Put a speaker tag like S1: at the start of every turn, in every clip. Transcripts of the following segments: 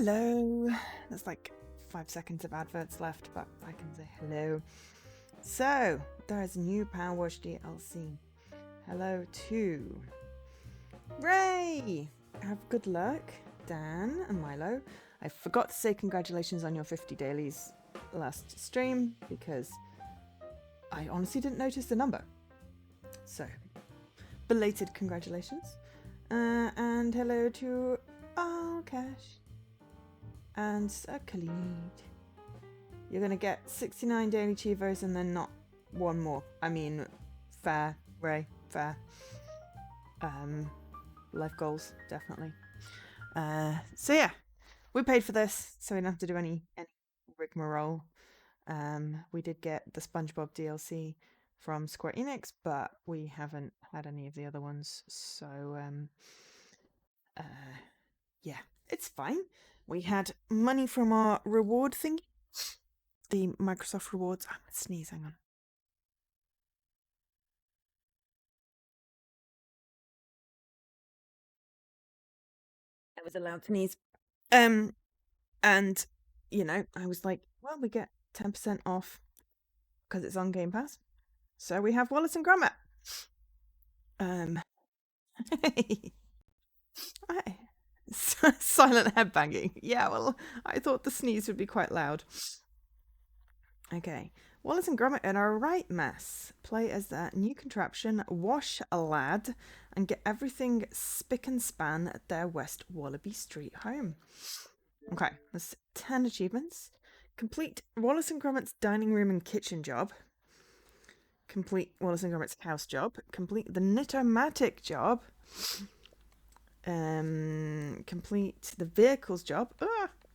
S1: Hello. There's like 5 seconds of adverts left, but I can say hello. So, there's new PowerWash DLC. Hello to Ray. Have good luck, Dan and Milo. I forgot to say congratulations on your 50 dailies last stream because I honestly didn't notice the number. So, belated congratulations. And hello to Alkash and Khalid. You're going to get 69 daily Chivos and then not one more. I mean, fair, Ray, fair. Life goals, definitely. So yeah, we paid for this, so we don't have to do any rigmarole. We did get the SpongeBob DLC from Square Enix, but we haven't had any of the other ones, so yeah, it's fine. We had money from our reward thingy, the Microsoft rewards. I'm gonna sneeze, hang on. I was allowed to sneeze. And you know, I was like, well, we get 10% off because it's on Game Pass. So we have Wallace and Gromit. Silent headbanging. Yeah, well, I thought the sneeze would be quite loud. Okay. Wallace and Gromit are a right mess. Play as that new contraption, Wash a Lad, and get everything spick and span at their West Wallaby Street home. Okay, there's 10 achievements. Complete Wallace and Gromit's dining room and kitchen job. Complete Wallace and Gromit's house job. Complete the Knit-O-Matic job. Complete the vehicles job.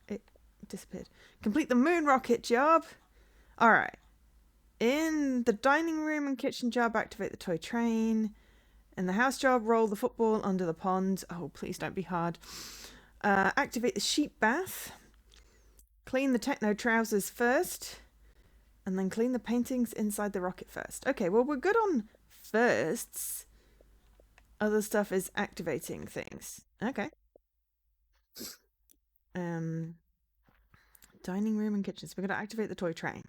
S1: It disappeared. Complete the moon rocket job. Alright. In the dining room and kitchen job, activate the toy train. In the house job, roll the football under the pond. Oh, please don't be hard. Activate the sheep bath. Clean the techno trousers first. And then clean the paintings inside the rocket first. Okay, well, we're good on firsts. Other stuff is activating things. Okay. Dining room and kitchen. So we're going to activate the toy train.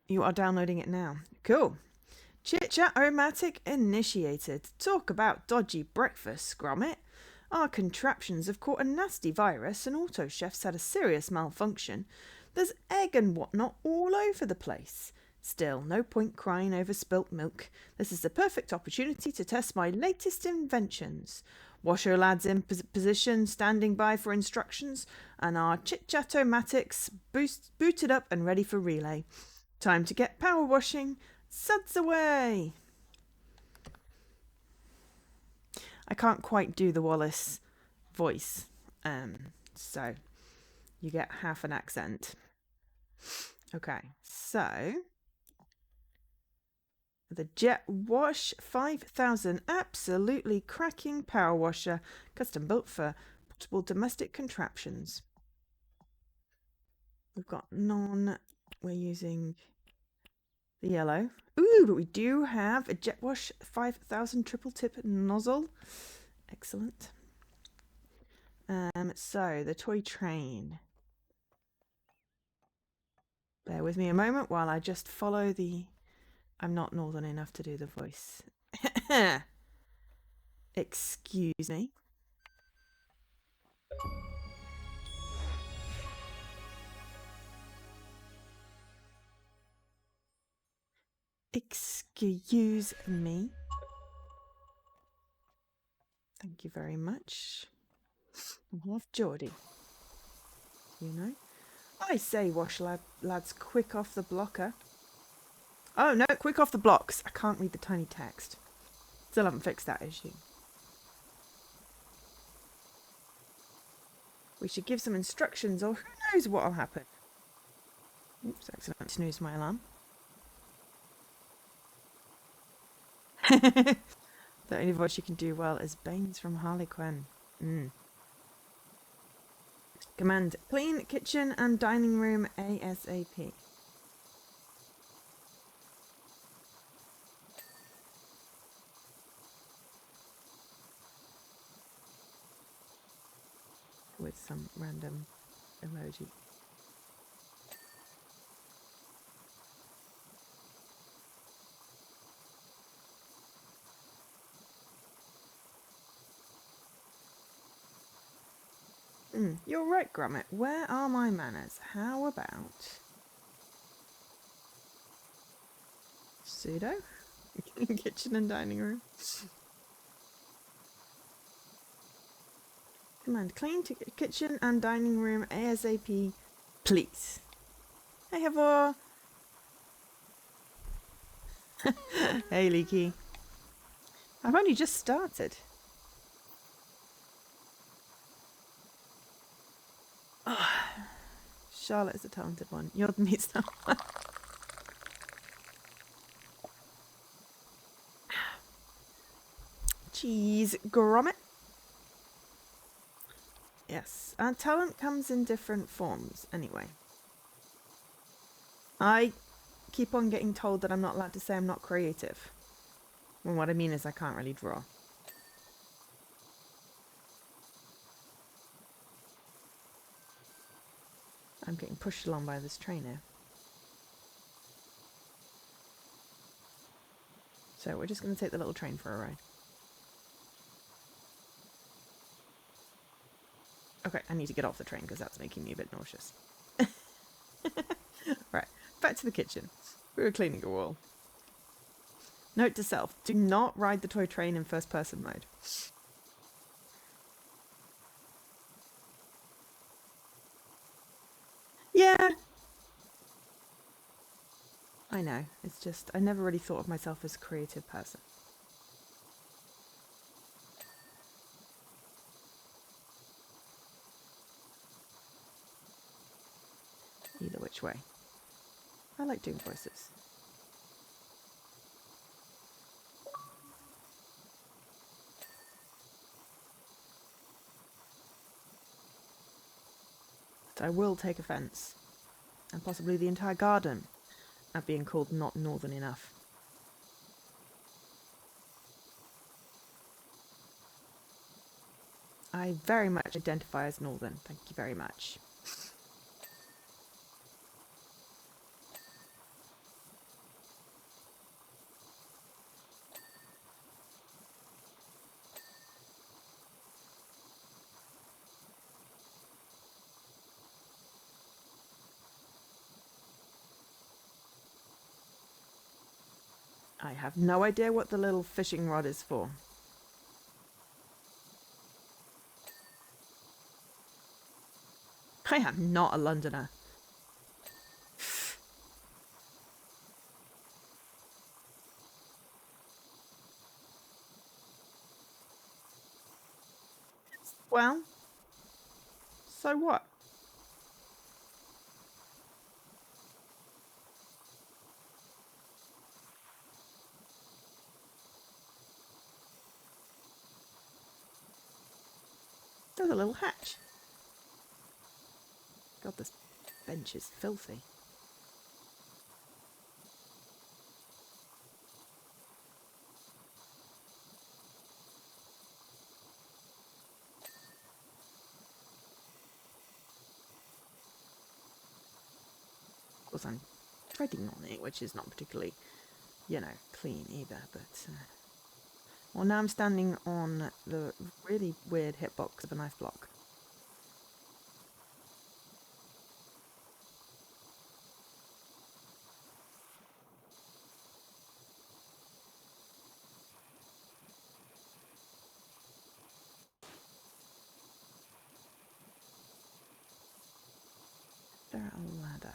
S1: You are downloading it now. Cool. Chit-Chat-O-Matic initiated. Talk about dodgy breakfast, Gromit. Our contraptions have caught a nasty virus and Auto Chef's had a serious malfunction. There's egg and whatnot all over the place. Still, no point crying over spilt milk. This is the perfect opportunity to test my latest inventions. Washer Lad's in position, standing by for instructions, and our Chit-Chat-O-Matics booted up and ready for relay. Time to get power washing. Suds away! I can't quite do the Wallace voice, so you get half an accent. Okay, so the Jet Wash 5000, absolutely cracking power washer, custom built for portable domestic contraptions. We've got none. We're using the yellow. Ooh, but we do have a Jet Wash 5000 triple tip nozzle. Excellent. So the toy train. Bear with me a moment while I just follow the... I'm not northern enough to do the voice. Excuse me. Excuse me. Thank you very much. We have Geordie. You know. I say, Wash lads, quick off the blocker. Oh no, quick off the blocks. I can't read the tiny text. Still haven't fixed that issue. We should give some instructions or who knows what'll happen. Oops, accidentally snoozed my alarm. The only voice you can do well is Baines from Harley Quinn. Command, clean kitchen and dining room ASAP. with some random emoji. You're right, Gromit. Where are my manners? How about pseudo? Kitchen and dining room. Command clean to kitchen and dining room ASAP, please. Hey, Havor. Hey, Leaky. I've only just started. Oh, Charlotte is a talented one. You're the meat someone. Cheese Gromit. Yes, talent comes in different forms anyway. I keep on getting told that I'm not allowed to say I'm not creative. When what I mean is I can't really draw. I'm getting pushed along by this train here. So we're just going to take the little train for a ride. Okay, I need to get off the train because that's making me a bit nauseous. Right, back to the kitchen. We were cleaning a wall. Note to self, do not ride the toy train in first person mode. Yeah. I know, it's just, I never really thought of myself as a creative person. Either which way. I like doing voices. But I will take offence, and possibly the entire garden, at being called not northern enough. I very much identify as northern, thank you very much. I have no idea what the little fishing rod is for. I am not a Londoner. Well, so what? There's a little hatch. God, this bench is filthy. Of course, I'm treading on it, which is not particularly, you know, clean either, but... Well, now I'm standing on the really weird hitbox of a knife block. There a ladder.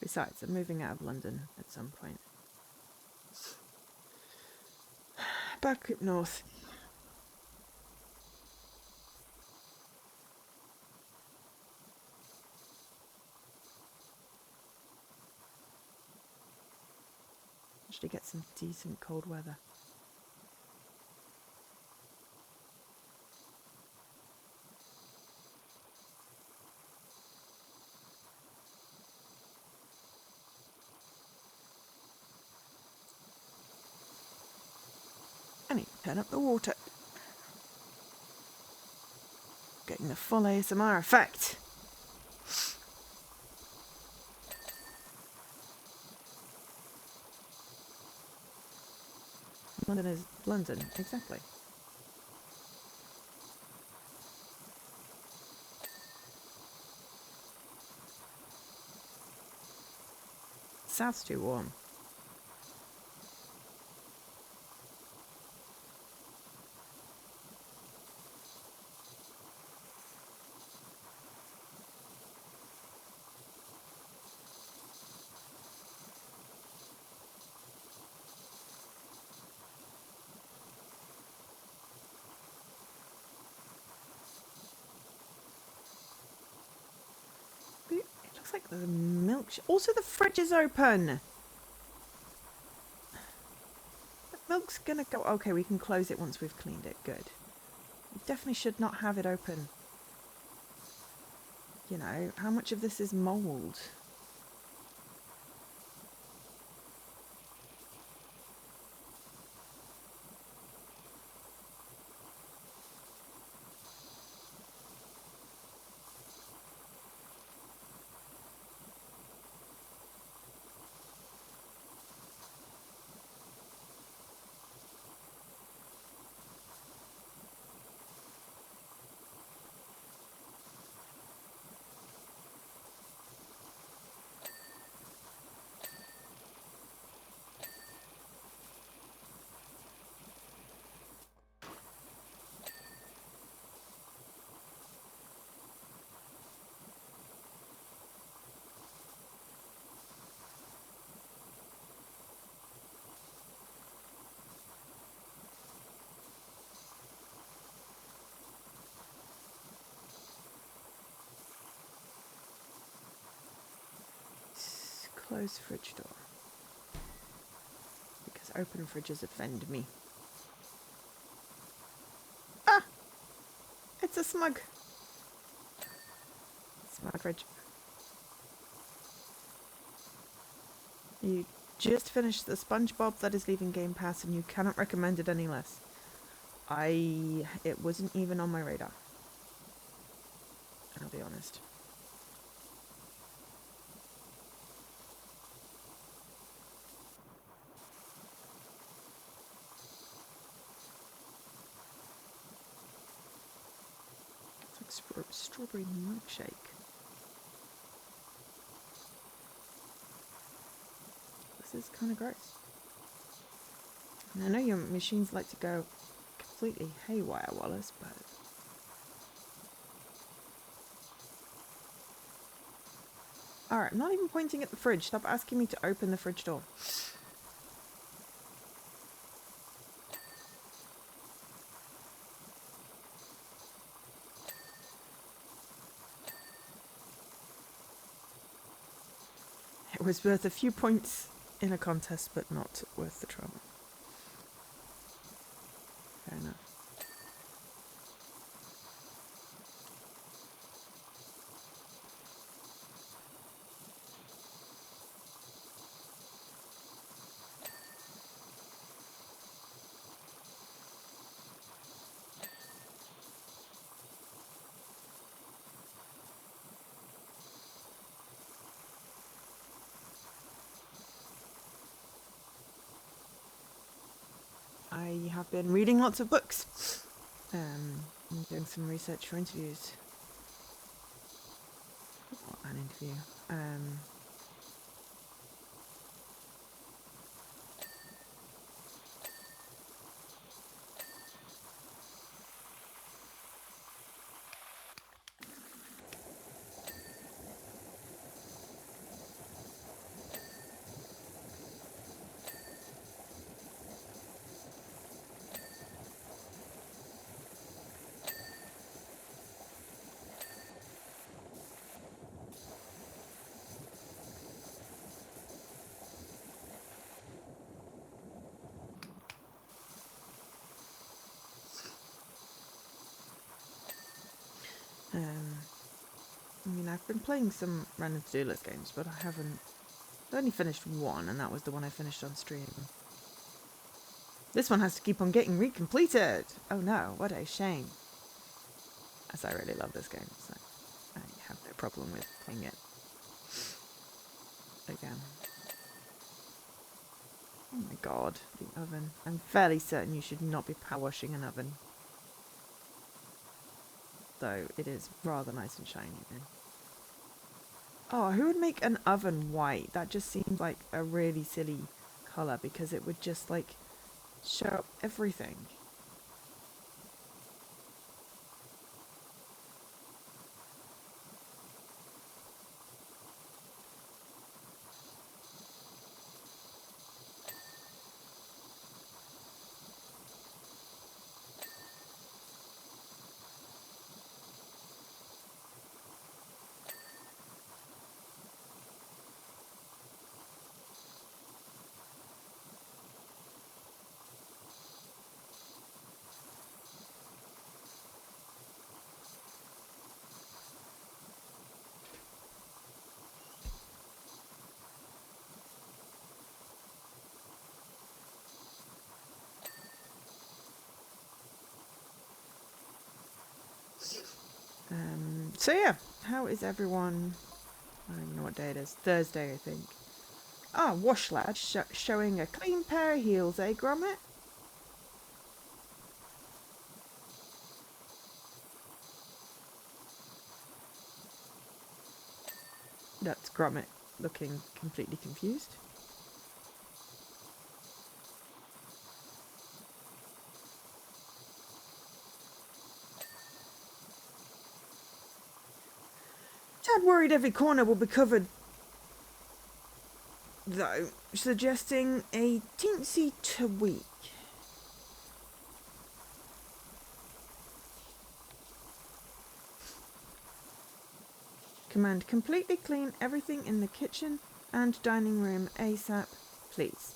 S1: Besides, I'm moving out of London at some point. Back up north. Actually get some decent cold weather. Turn up the water. Getting the full ASMR effect. London is London, exactly. South's too warm. It looks like there's a milkshake. Also, the fridge is open. The milk's gonna go. Okay, we can close it once we've cleaned it. Good. You definitely should not have it open. You know, how much of this is mold? Close fridge door. Because open fridges offend me. Ah! It's a smug. Smug fridge. You just finished the SpongeBob that is leaving Game Pass and you cannot recommend it any less. It wasn't even on my radar. I'll be honest. It's like strawberry milkshake. This is kind of gross. And I know your machines like to go completely haywire, Wallace, but... Alright, I'm not even pointing at the fridge. Stop asking me to open the fridge door. It was worth a few points in a contest, but not worth the trouble. Fair enough. I have been reading lots of books. I'm doing some research for interviews. What an interview. I mean, I've been playing some random to-do list games, but I've only finished one, and that was the one I finished on stream. This one has to keep on getting recompleted. Oh no, what a shame. As I really love this game, so I have no problem with playing it again. Oh my god, the oven. I'm fairly certain you should not be power washing an oven. Though it is rather nice and shiny then. Oh, who would make an oven white? That just seems like a really silly colour because it would just like show up everything. So yeah, how is everyone? I don't even know what day it is. Thursday, I think. Ah, Wash Lad showing a clean pair of heels, eh, Gromit? That's Gromit looking completely confused. Tad worried every corner will be covered, though, suggesting a teensy tweak. Command completely clean everything in the kitchen and dining room ASAP, please.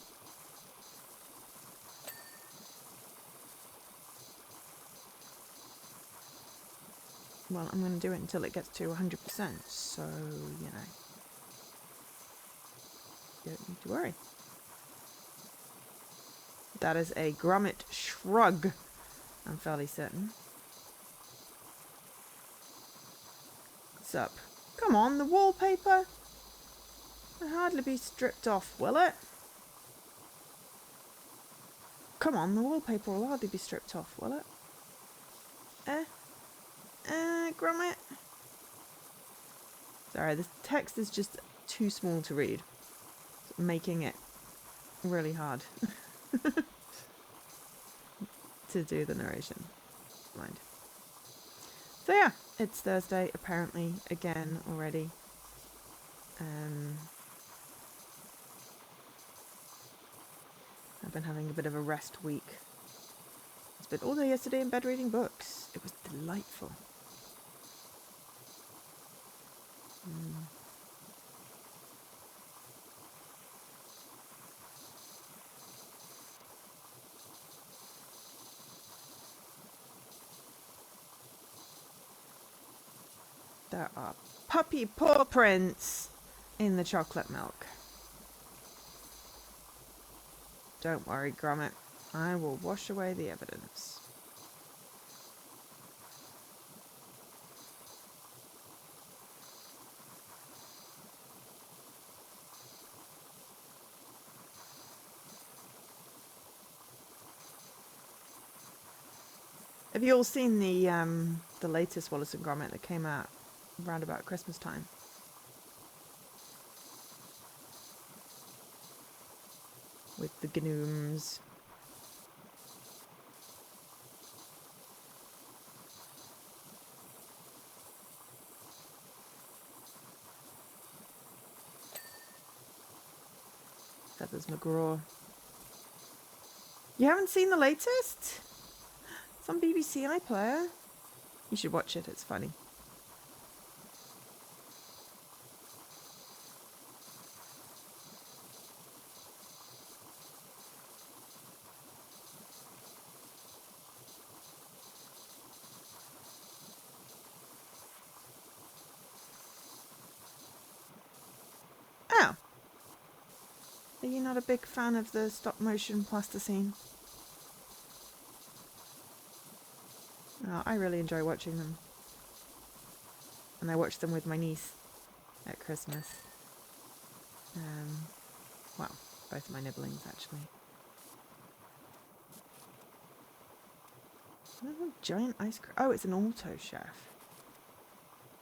S1: Well, I'm going to do it until it gets to 100%, so, you know, you don't need to worry. That is a Gromit shrug, I'm fairly certain. What's up? Come on, the wallpaper? It'll hardly be stripped off, will it? Come on, the wallpaper will hardly be stripped off, will it? Gromit? Sorry, the text is just too small to read, making it really hard to do the narration. Mind. So yeah, it's Thursday apparently again already. I've been having a bit of a rest week. I spent all day yesterday in bed reading books. It was delightful. There are puppy paw prints in the chocolate milk. Don't worry, Gromit. I will wash away the evidence. Have you all seen the latest Wallace and Gromit that came out around about Christmas time? With the gnomes. Feathers McGraw. You haven't seen the latest? It's on BBC iPlayer. You should watch it, it's funny. Oh. Are you not a big fan of the stop motion plasticine? I really enjoy watching them. And I watched them with my niece at Christmas. Well, both of my nibblings, actually. Giant ice cream. Oh, it's an auto chef.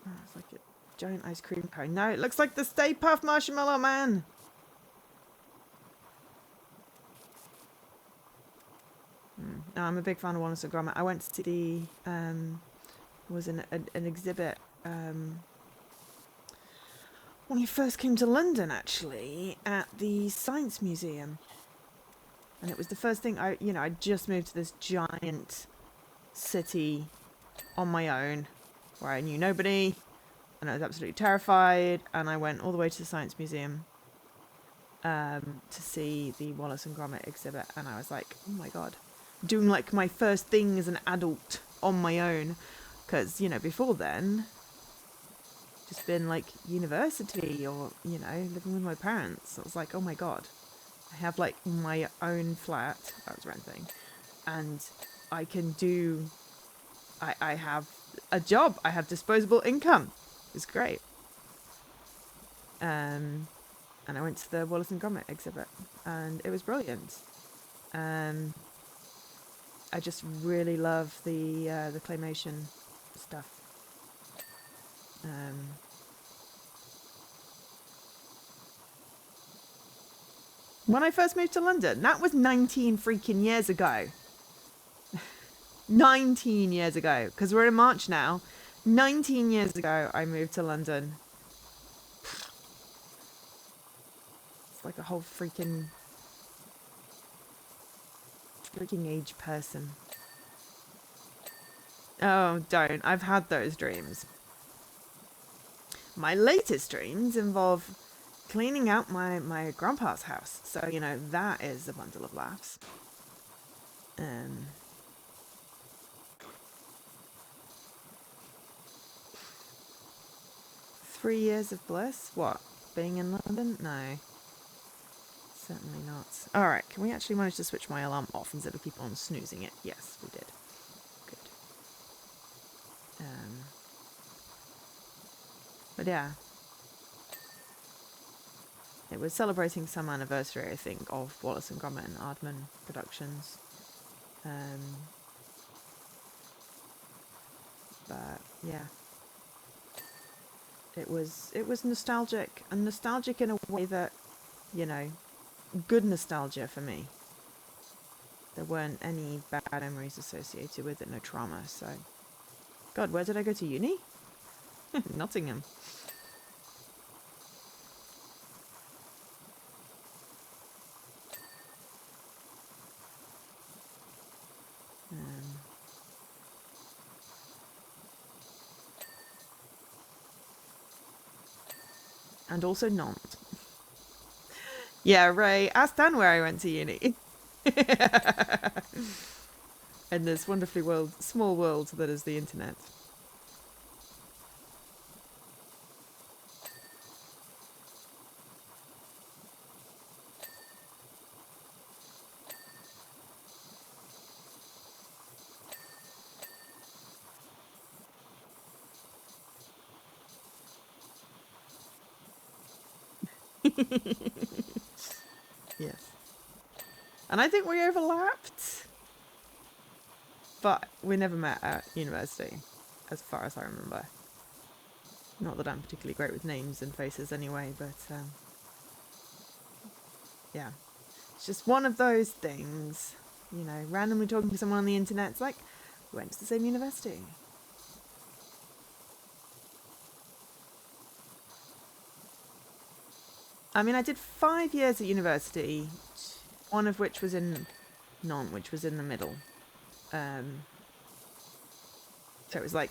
S1: Oh, it's like a giant ice cream cone. No, it looks like the Stay Puft Marshmallow Man. No, I'm a big fan of Wallace and Gromit. I went to see the was an exhibit when I first came to London, actually, at the Science Museum, and it was the first thing I just moved to this giant city on my own, where I knew nobody, and I was absolutely terrified. And I went all the way to the Science Museum to see the Wallace and Gromit exhibit, and I was like, oh my god. Doing like my first thing as an adult on my own, because before then just been like university or living with my parents. I was like, oh my god, I have like my own flat. I was renting, and I can do I have a job, I have disposable income. It's great. And I went to the Wallace and Gromit exhibit, and it was brilliant. I just really love the claymation stuff. When I first moved to London, that was 19 freaking years ago. 19 years ago, because we're in March now. 19 years ago, I moved to London. It's like a whole freaking age person. Oh, don't. I've had those dreams. My latest dreams involve cleaning out my grandpa's house. So, that is a bundle of laughs. 3 years of bliss? What? Being in London? No. Certainly not. Alright, can we actually manage to switch my alarm off instead of keep on snoozing it? Yes, we did. Good. But yeah. It was celebrating some anniversary, I think, of Wallace and Gromit and Aardman Productions. But yeah. It was nostalgic, and nostalgic in a way that, good nostalgia for me. There weren't any bad memories associated with it, no trauma, so... God, where did I go to uni? Nottingham. And also Nantes. Yeah, Ray, ask Dan where I went to uni. In this wonderfully small world that is the internet. Yes. And I think we overlapped. But we never met at university, as far as I remember. Not that I'm particularly great with names and faces anyway, but yeah. It's just one of those things, randomly talking to someone on the internet. It's like, we went to the same university. I mean, I did 5 years at university, one of which was in Nantes, which was in the middle. So it was like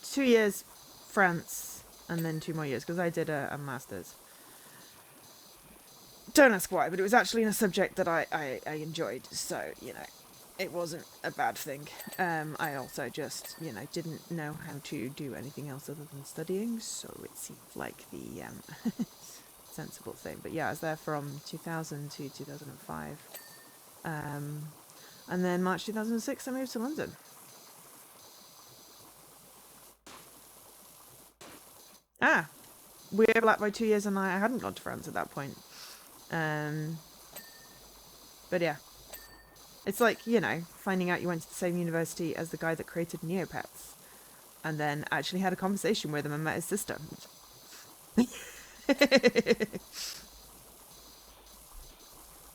S1: 2 years France and then 2 more years, because I did a master's. Don't ask why, but it was actually in a subject that I enjoyed, so, it wasn't a bad thing. I also just, didn't know how to do anything else other than studying, so it seemed like the sensible thing. But yeah, I was there from 2000 to 2005. And then March 2006, I moved to London. Ah, we overlapped by 2 years and I hadn't gone to France at that point. But yeah. It's like, you know, finding out you went to the same university as the guy that created Neopets. And then actually had a conversation with him and met his sister.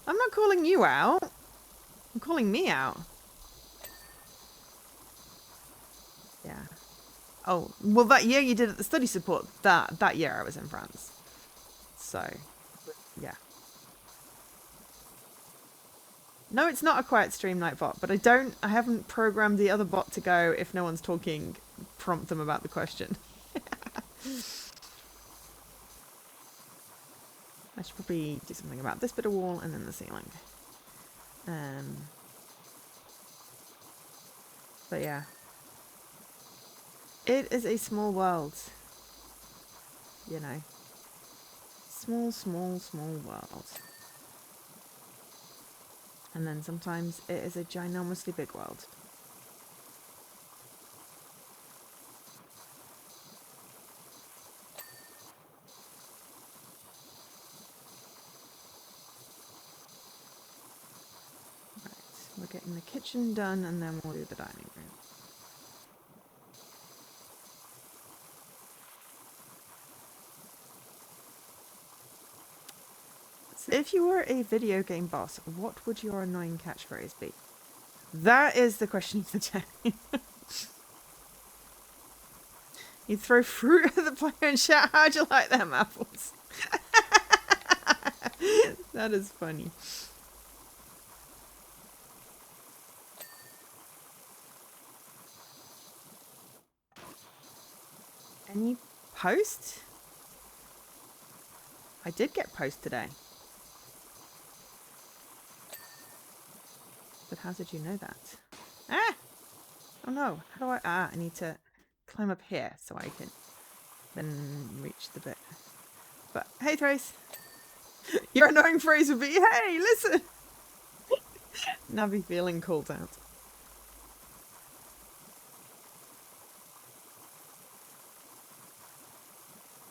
S1: I'm not calling you out. I'm calling me out. Yeah. Oh, well, that year you did at the study support, that year I was in France. So, yeah. No, it's not a quiet Streamlight bot, but I haven't programmed the other bot to go, if no one's talking, prompt them about the question. I should probably do something about this bit of wall and then the ceiling. But yeah. It is a small world. You know. Small, small, small world. And then sometimes it is a ginormously big world. Right, we're getting the kitchen done and then we'll do the dining room. So if you were a video game boss, what would your annoying catchphrase be? That is the question of the day. You throw fruit at the player and shout, how'd you like them apples? That is funny. Any post? I did get post today. But how did you know that? Ah! Oh no, how do I... Ah, I need to climb up here so I can then reach the bit. But, hey Trace! Your annoying phrase would be, hey, listen! Navi feeling called out.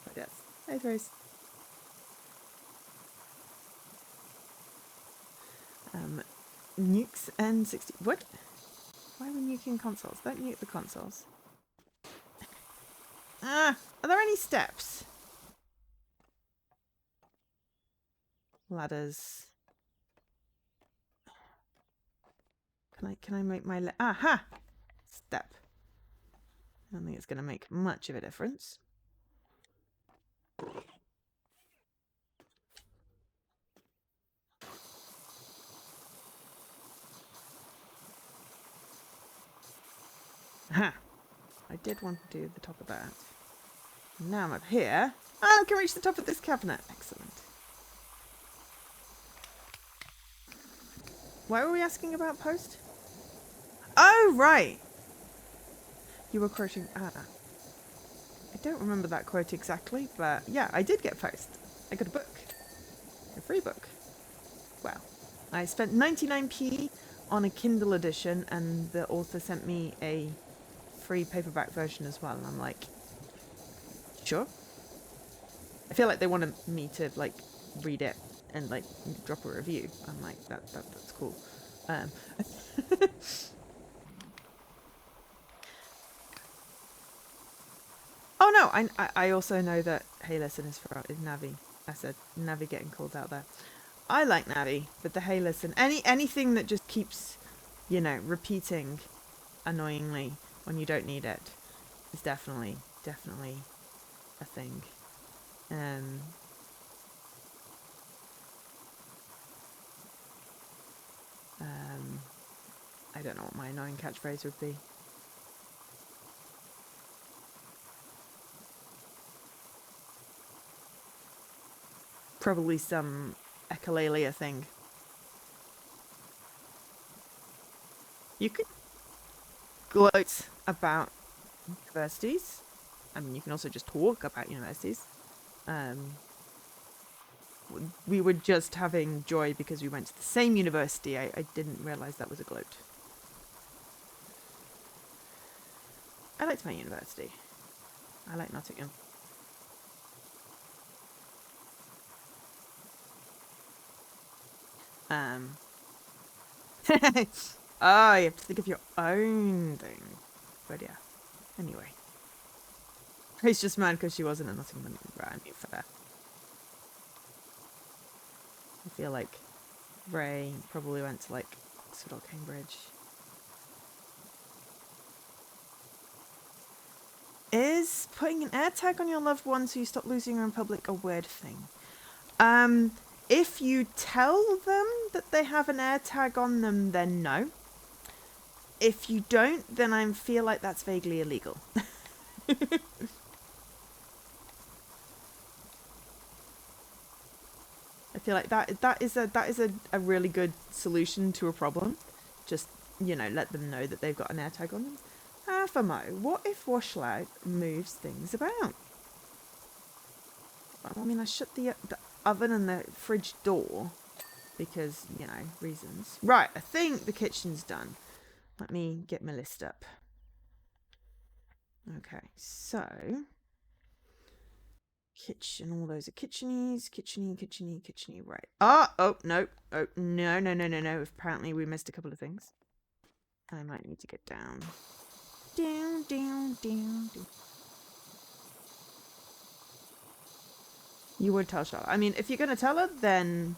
S1: But yes, hey Trace. Nukes N60... What? Why are we nuking consoles? Don't nuke the consoles. Ah! Are there any steps? Ladders. Can I make my... Aha! Step. I don't think it's going to make much of a difference. Aha! I did want to do the top of that. Now I'm up here. I can reach the top of this cabinet. Excellent. Why were we asking about post? Oh, right. You were quoting... I don't remember that quote exactly, but yeah, I did get post. I got a book. A free book. Wow. I spent 99p on a Kindle edition, and the author sent me a free paperback version as well. And I'm like, sure. I feel like they wanted me to like read it and like drop a review. I'm like, that's cool. Oh no, I also know that Hey Listen is Navi. I said Navi getting called out there. I like Navi, but the Hey Listen, anything that just keeps, you know, repeating annoyingly when you don't need it is definitely a thing. I don't know what my annoying catchphrase would be. Probably some echolalia thing. You could gloat about universities. I mean, you can also just talk about universities. We were just having joy because we went to the same university. I didn't realise that was a gloat. I liked my university. I like Nottingham. Um. Oh, you have to think of your own thing. But yeah. Anyway. He's just mad because she wasn't at Nottingham. Right, I mean, fair. I feel like Ray probably went to like Oxford or Cambridge. Is putting an air tag on your loved one so you stop losing her in public a weird thing? If you tell them that they have an air tag on them, then no. If you don't, then I feel like that's vaguely illegal. I feel like that is a really good solution to a problem. Just, let them know that they've got an air tag on them. For Mo, what if Washlout moves things about? I mean, I shut the oven and the fridge door because, reasons. Right, I think the kitchen's done. Let me get my list up. Okay, so kitchen, all those are kitchenies, right. Oh, no. Oh, no. Apparently we missed a couple of things. I might need to get down. Down. You would tell Charlotte. I mean, if you're going to tell her, then,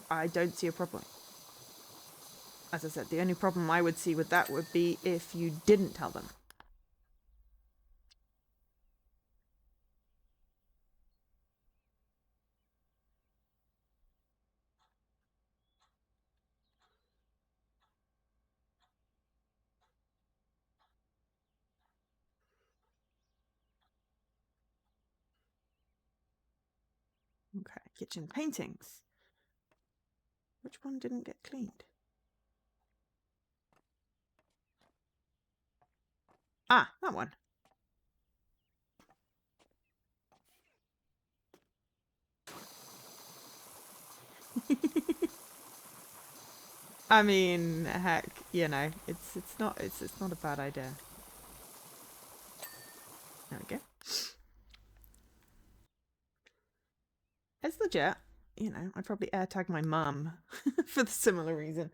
S1: I don't see a problem. As I said, the only problem I would see with that would be if you didn't tell them. Okay, kitchen paintings. Which one didn't get cleaned? Ah, that one. I mean, heck, it's not a bad idea. There we go. It's legit. I'd probably air tag my mum for the similar reason.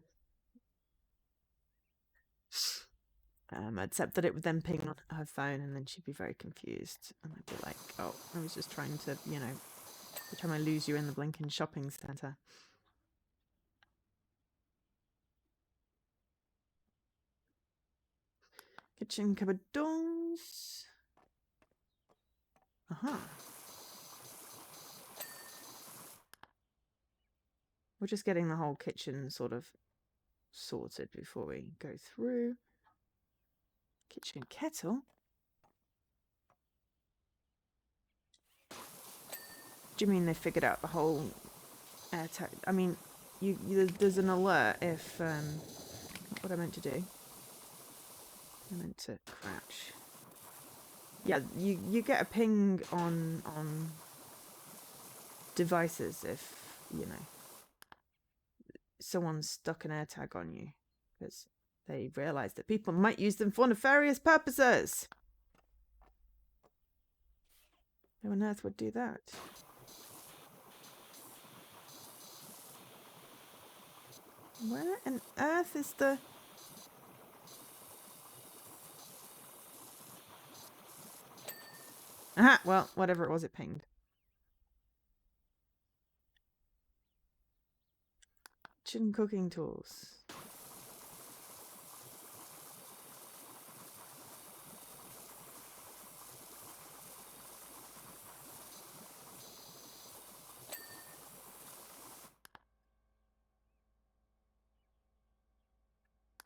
S1: Except that it would then ping on her phone and then she'd be very confused. And I'd be like, oh, I was just trying to, every time I lose you in the blinking shopping centre. Kitchen cupboard doors. Uh-huh. We're just getting the whole kitchen sort of sorted before we go through. Kitchen kettle. Do you mean they figured out the whole air tag? I mean, there's an alert if what I meant to do. I meant to crouch. Yeah, you get a ping on devices if someone's stuck an air tag on you because they realise that people might use them for nefarious purposes. Who on earth would do that? Where on earth is the... Aha! Well, whatever it was, it pinged. Kitchen cooking tools.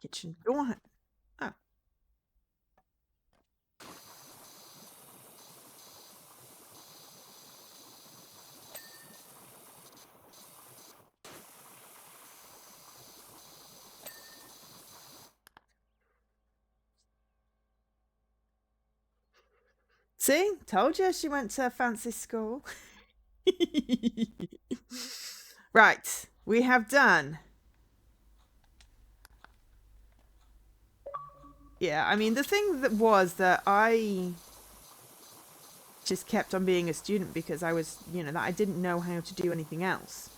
S1: Kitchen door. Oh. See? Told you she went to a fancy school. Right. We have done. Yeah, I mean, the thing that was that I just kept on being a student because I was, that I didn't know how to do anything else.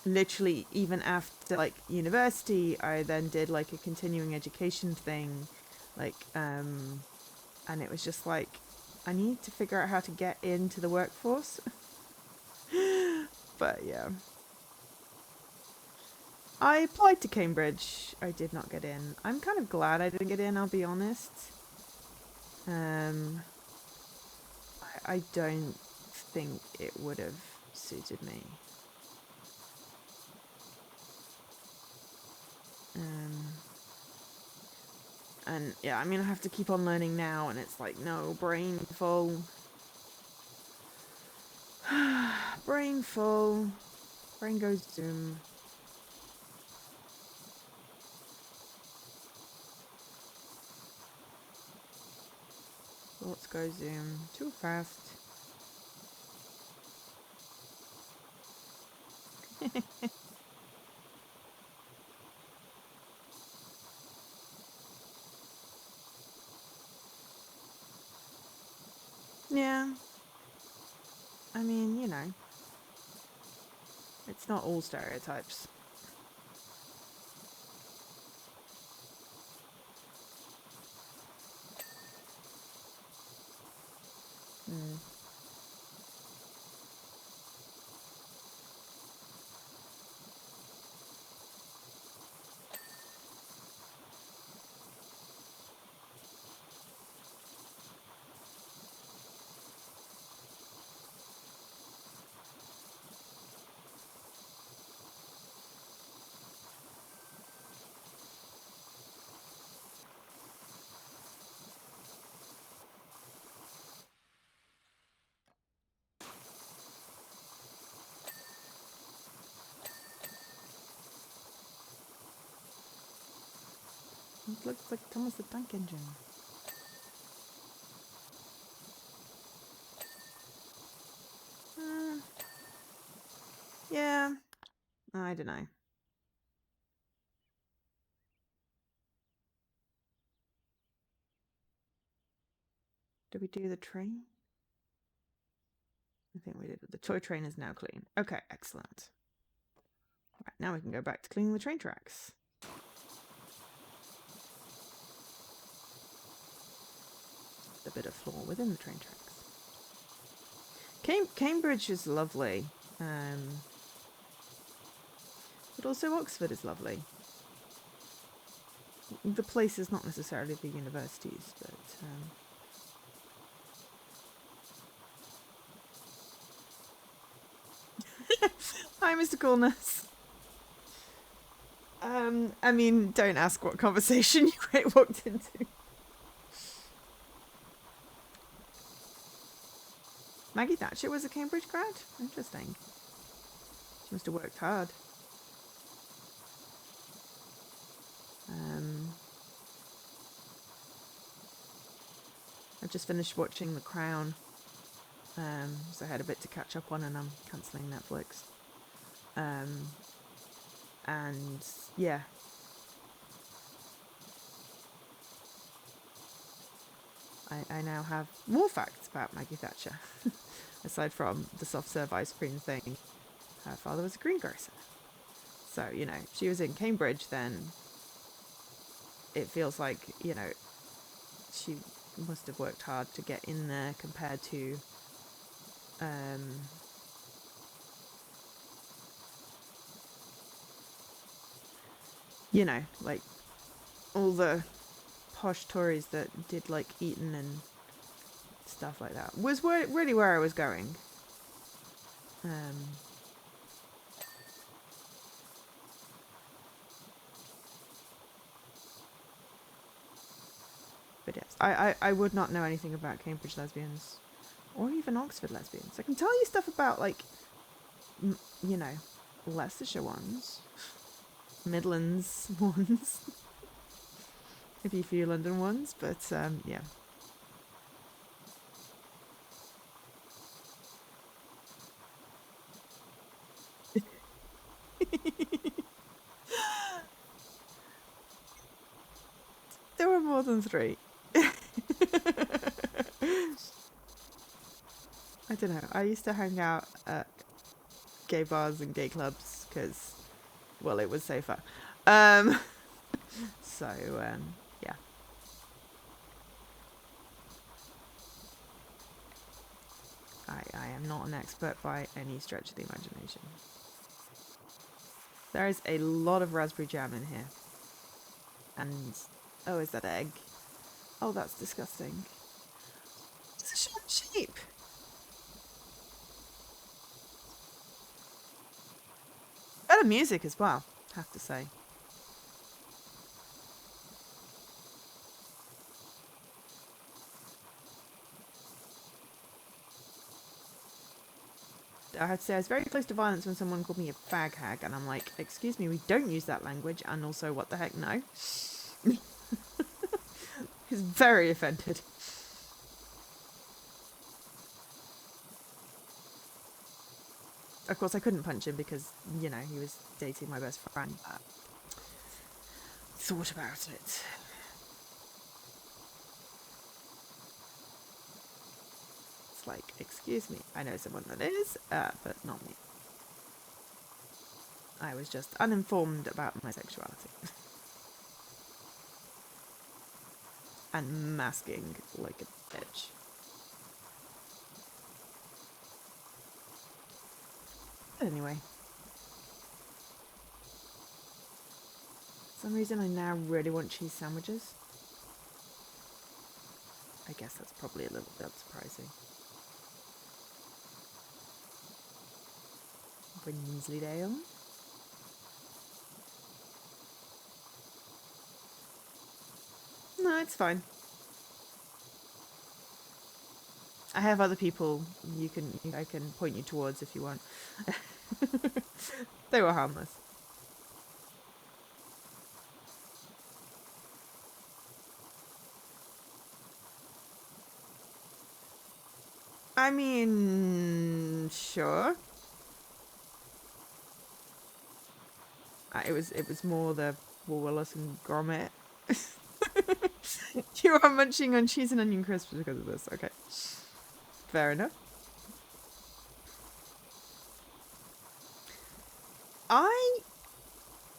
S1: Literally, even after like university, I then did like a continuing education thing, like, and it was just like, I need to figure out how to get into the workforce. But yeah. I applied to Cambridge. I did not get in. I'm kind of glad I didn't get in, I'll be honest. I don't think it would have suited me. And yeah, I mean, I have to keep on learning now, and it's like, no, brain full. Brain full. Brain goes zoom. Thoughts go zoom. Too fast. Yeah. I mean, it's not all stereotypes. Mm. It looks like Thomas the Tank Engine. Yeah. I don't know. Did we do the train? I think we did. The toy train is now clean. Okay, excellent. Right, now we can go back to cleaning the train tracks. A bit of floor within the train tracks. Cambridge is lovely, but also Oxford is lovely. The place is not necessarily the universities, but hi, Mr. Coolness. I mean, don't ask what conversation you walked into. Maggie Thatcher was a Cambridge grad? Interesting. She must have worked hard. I've just finished watching The Crown. So I had a bit to catch up on, and I'm cancelling Netflix. And yeah. I now have more facts about Maggie Thatcher. Aside from the soft serve ice cream thing, her father was a greengrocer. So, she was in Cambridge, then it feels like, she must have worked hard to get in there compared to like all the posh Tories that did like Eton and stuff like that. Was really where I was going. But yes, I would not know anything about Cambridge lesbians or even Oxford lesbians. I can tell you stuff about like, Leicestershire ones, Midlands ones, maybe a few London ones, but yeah. There were more than 3. I don't know. I used to hang out at gay bars and gay clubs because, well, it was safer. Um, so, yeah. I am not an expert by any stretch of the imagination. There is a lot of raspberry jam in here. And, oh, is that egg? Oh, that's disgusting. It's a sharp shape. Better music as well, have to say. I have to say I was very close to violence when someone called me a fag hag, and I'm like, excuse me, we don't use that language, and also, what the heck, no. He's very offended. Of course, I couldn't punch him because, you know, he was dating my best friend. But thought about it. It's like, excuse me, I know someone that is, but not me. I was just uninformed about my sexuality. And masking like a bitch. Anyway. For some reason I now really want cheese sandwiches. I guess that's probably a little bit surprising. Wensleydale. No, it's fine. I have other people I can point you towards if you want. They were harmless. I mean, sure. It was more the Wallace and Gromit. You are munching on cheese and onion crisps because of this. Okay, fair enough. I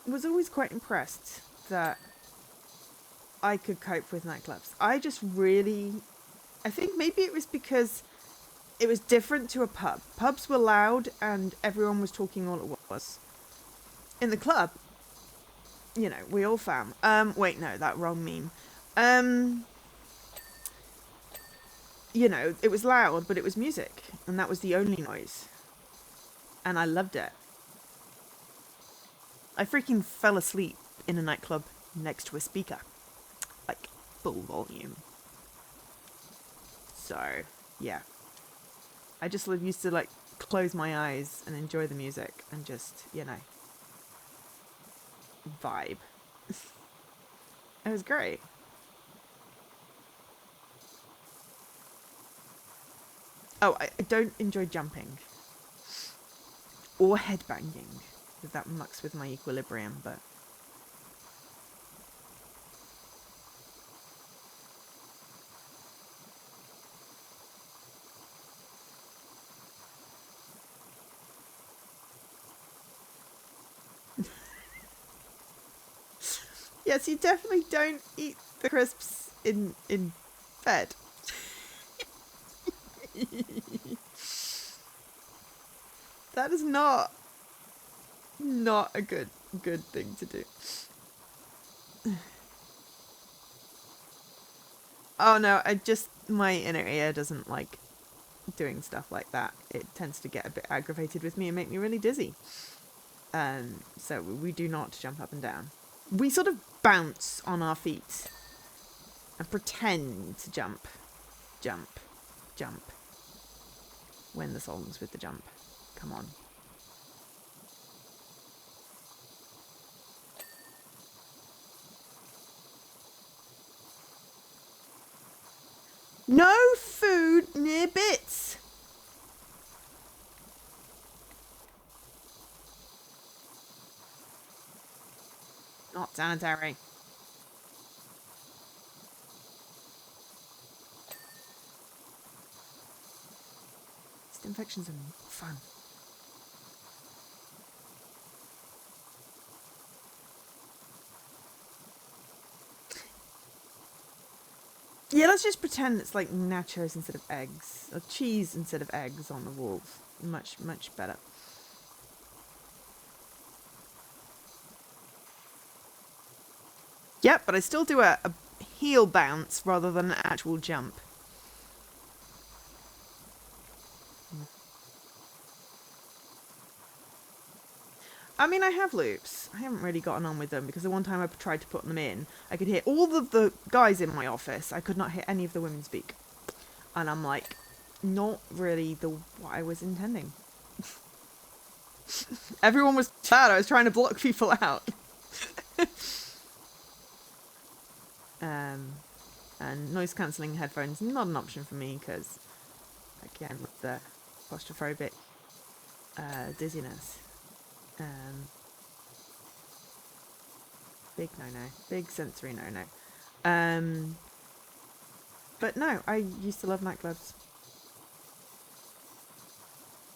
S1: was always quite impressed that I could cope with nightclubs. I think maybe it was because it was different to a pub. Pubs were loud and everyone was talking all at once. In the club, you know, we all fam. Wait, no, that wrong meme. You know, it was loud, but it was music, and that was the only noise. And I loved it. I freaking fell asleep in a nightclub next to a speaker. Like, full volume. So, yeah. I just used to, like, close my eyes and enjoy the music and just, you know, vibe. It was great. Oh, I don't enjoy jumping. Or headbanging. Because that mucks with my equilibrium, but... Yes, you definitely don't eat the crisps in bed. That is not a good thing to do. Oh no, my inner ear doesn't like doing stuff like that. It tends to get a bit aggravated with me and make me really dizzy. So we do not jump up and down. We sort of bounce on our feet and pretend to jump, jump, jump. When the song's with the jump. Come on. No food near bits. Not sanitary. Yeast infections are fun. Yeah, let's just pretend it's like nachos instead of eggs. Or cheese instead of eggs on the walls. Much, much better. Yep, but I still do a heel bounce rather than an actual jump. I mean, I have loops. I haven't really gotten on with them because the one time I tried to put them in, I could hear all of the guys in my office. I could not hear any of the women speak. And I'm like, not really what I was intending. Everyone was sad. I was trying to block people out. And noise cancelling headphones, not an option for me because, again, with the claustrophobic dizziness. Big no-no. Big sensory no-no. But no, I used to love nightclubs.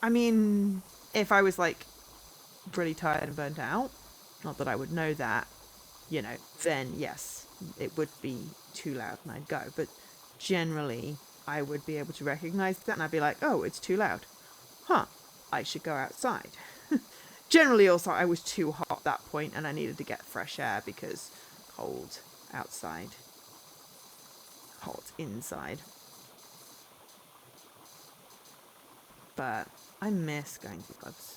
S1: I mean, if I was like really tired and burnt out, not that I would know that, then yes, it would be too loud and I'd go. But generally, I would be able to recognize that and I'd be like, oh, it's too loud. Huh, I should go outside. Generally, also, I was too hot at that point and I needed to get fresh air because cold outside, hot inside. But I miss going to clubs.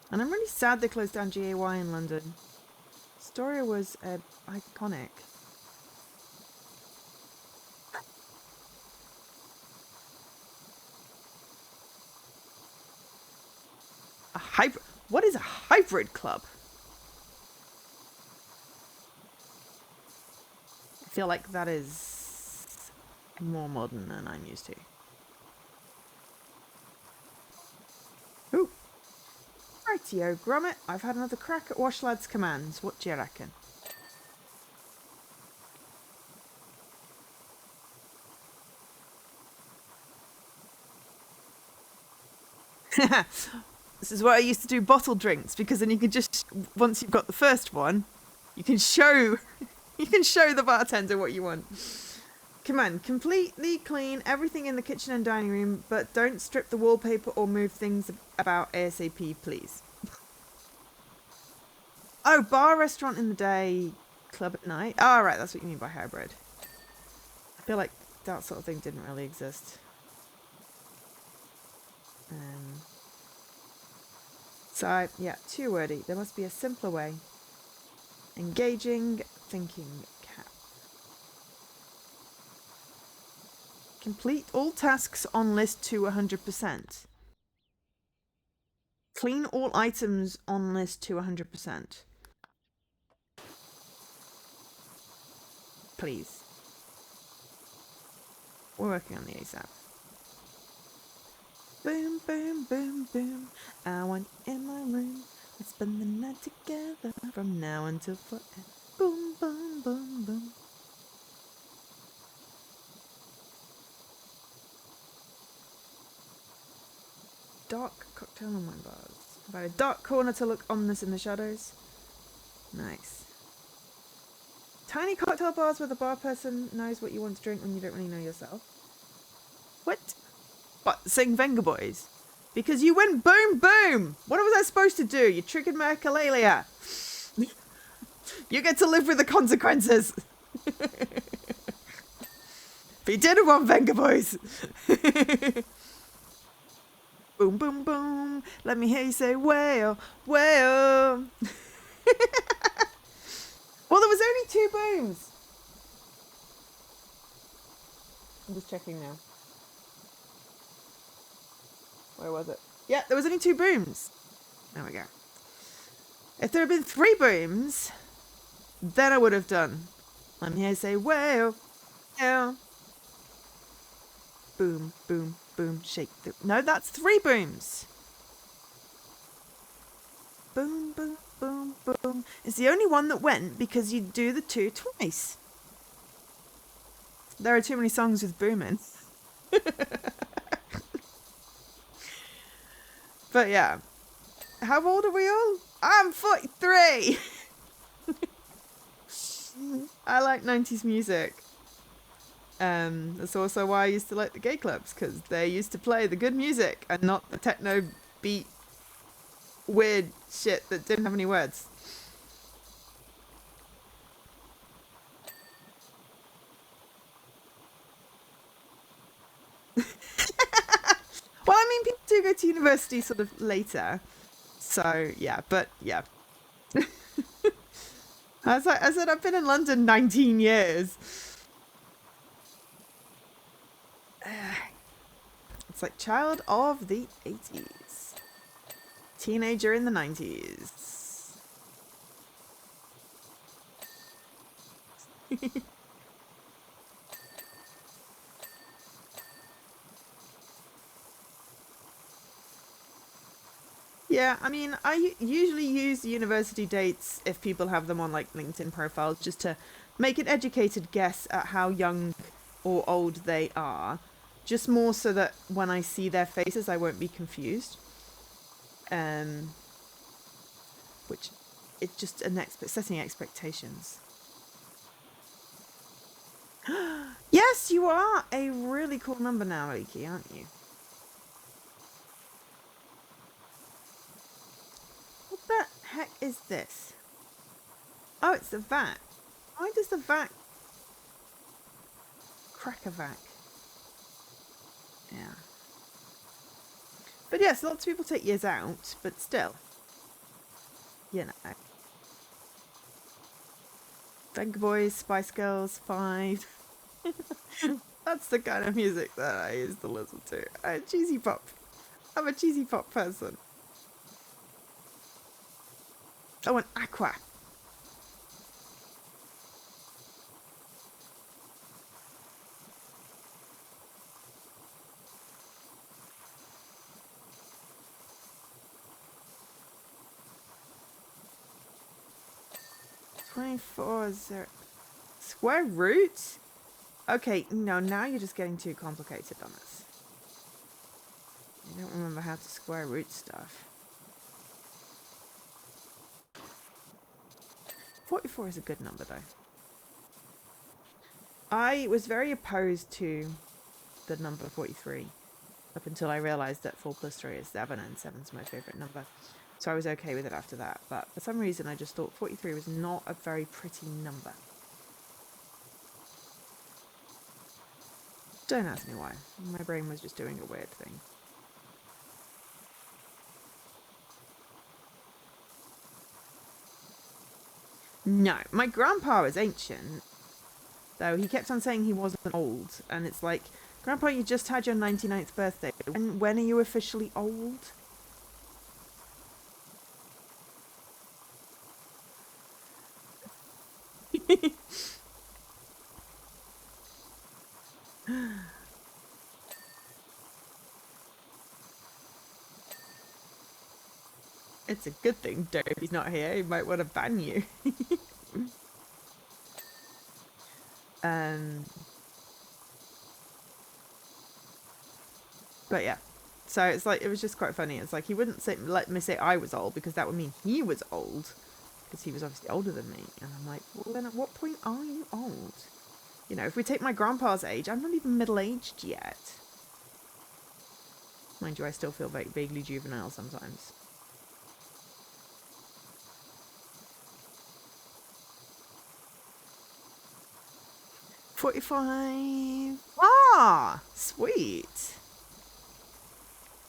S1: And I'm really sad they closed down GAY in London. Astoria was iconic. A hybrid? What is a hybrid club? I feel like that is more modern than I'm used to. Ooh. Rightio, Gromit. I've had another crack at Washlad's commands. What do you reckon? This is why I used to do bottle drinks, because then you can just, once you've got the first one, you can show the bartender what you want. Come on, completely clean everything in the kitchen and dining room, but don't strip the wallpaper or move things about ASAP, please. Oh, bar, restaurant in the day, club at night. Oh, right, that's what you mean by hybrid. I feel like that sort of thing didn't really exist. So, yeah, too wordy. There must be a simpler way. Engaging thinking cap. Complete all tasks on list to 100%. Clean all items on list to 100%. Please. We're working on the ASAP. Boom, boom, boom, boom. I want you in my room. Let's spend the night together from now until forever. Boom, boom, boom, boom. Dark cocktail and wine bars. About a dark corner to look ominous in the shadows. Nice. Tiny cocktail bars where the bar person knows what you want to drink when you don't really know yourself. What? But sing Venga Boys. Because you went boom boom. What was I supposed to do? You triggered my echolalia. You get to live with the consequences. But you did want Venga Boys. Boom boom boom. Let me hear you say whale, whale. Well, there was only 2 booms. I'm just checking now. Where was it? Yeah, there was only 2 booms. There we go. If there had been 3 booms, then I would have done. Let me hear you say whale, yeah. Boom, boom, boom, shake the... No, that's 3 booms. Boom, boom, boom, boom. It's the only one that went because you do the 2 twice. There are too many songs with boom in. But yeah. How old are we all? I'm 43! I like 90s music. That's also why I used to like the gay clubs, because they used to play the good music and not the techno beat weird shit that didn't have any words. Well, I mean, people do go to university sort of later. So, yeah, but yeah. As I said, I've been in London 19 years. It's like child of the 80s. Teenager in the 90s. Yeah, I mean, I usually use university dates if people have them on like LinkedIn profiles just to make an educated guess at how young or old they are. Just more so that when I see their faces, I won't be confused. Which it's just setting expectations. Yes, you are a really cool number now, Oki, aren't you? What the heck is this? Oh, it's the vat. Why does the vat crack a vac? Yeah. But yes, lots of people take years out, but still. You know. Venga Boys, Spice Girls, 5. That's the kind of music that I used to listen to. Cheesy pop. I'm a cheesy pop person. Oh, and Aqua. $24. Square root? Okay, no, now you're just getting too complicated on this. I don't remember how to square root stuff. 44 is a good number, though. I was very opposed to the number 43 up until I realised that 4 plus 3 is 7, and 7's my favourite number. So I was okay with it after that. But for some reason, I just thought 43 was not a very pretty number. Don't ask me why. My brain was just doing a weird thing. No, my grandpa was ancient, though he kept on saying he wasn't old. And it's like, Grandpa, you just had your 99th birthday. When are you officially old? It's a good thing Dopey's not here. He might want to ban you. um, but yeah. So it's like, it was just quite funny. It's like he wouldn't let me say I was old, because that would mean he was old, because he was obviously older than me. And I'm like, well, then at what point are you old? You know, if we take my grandpa's age, I'm not even middle-aged yet. Mind you, I still feel vaguely juvenile sometimes. $45. Ah, sweet.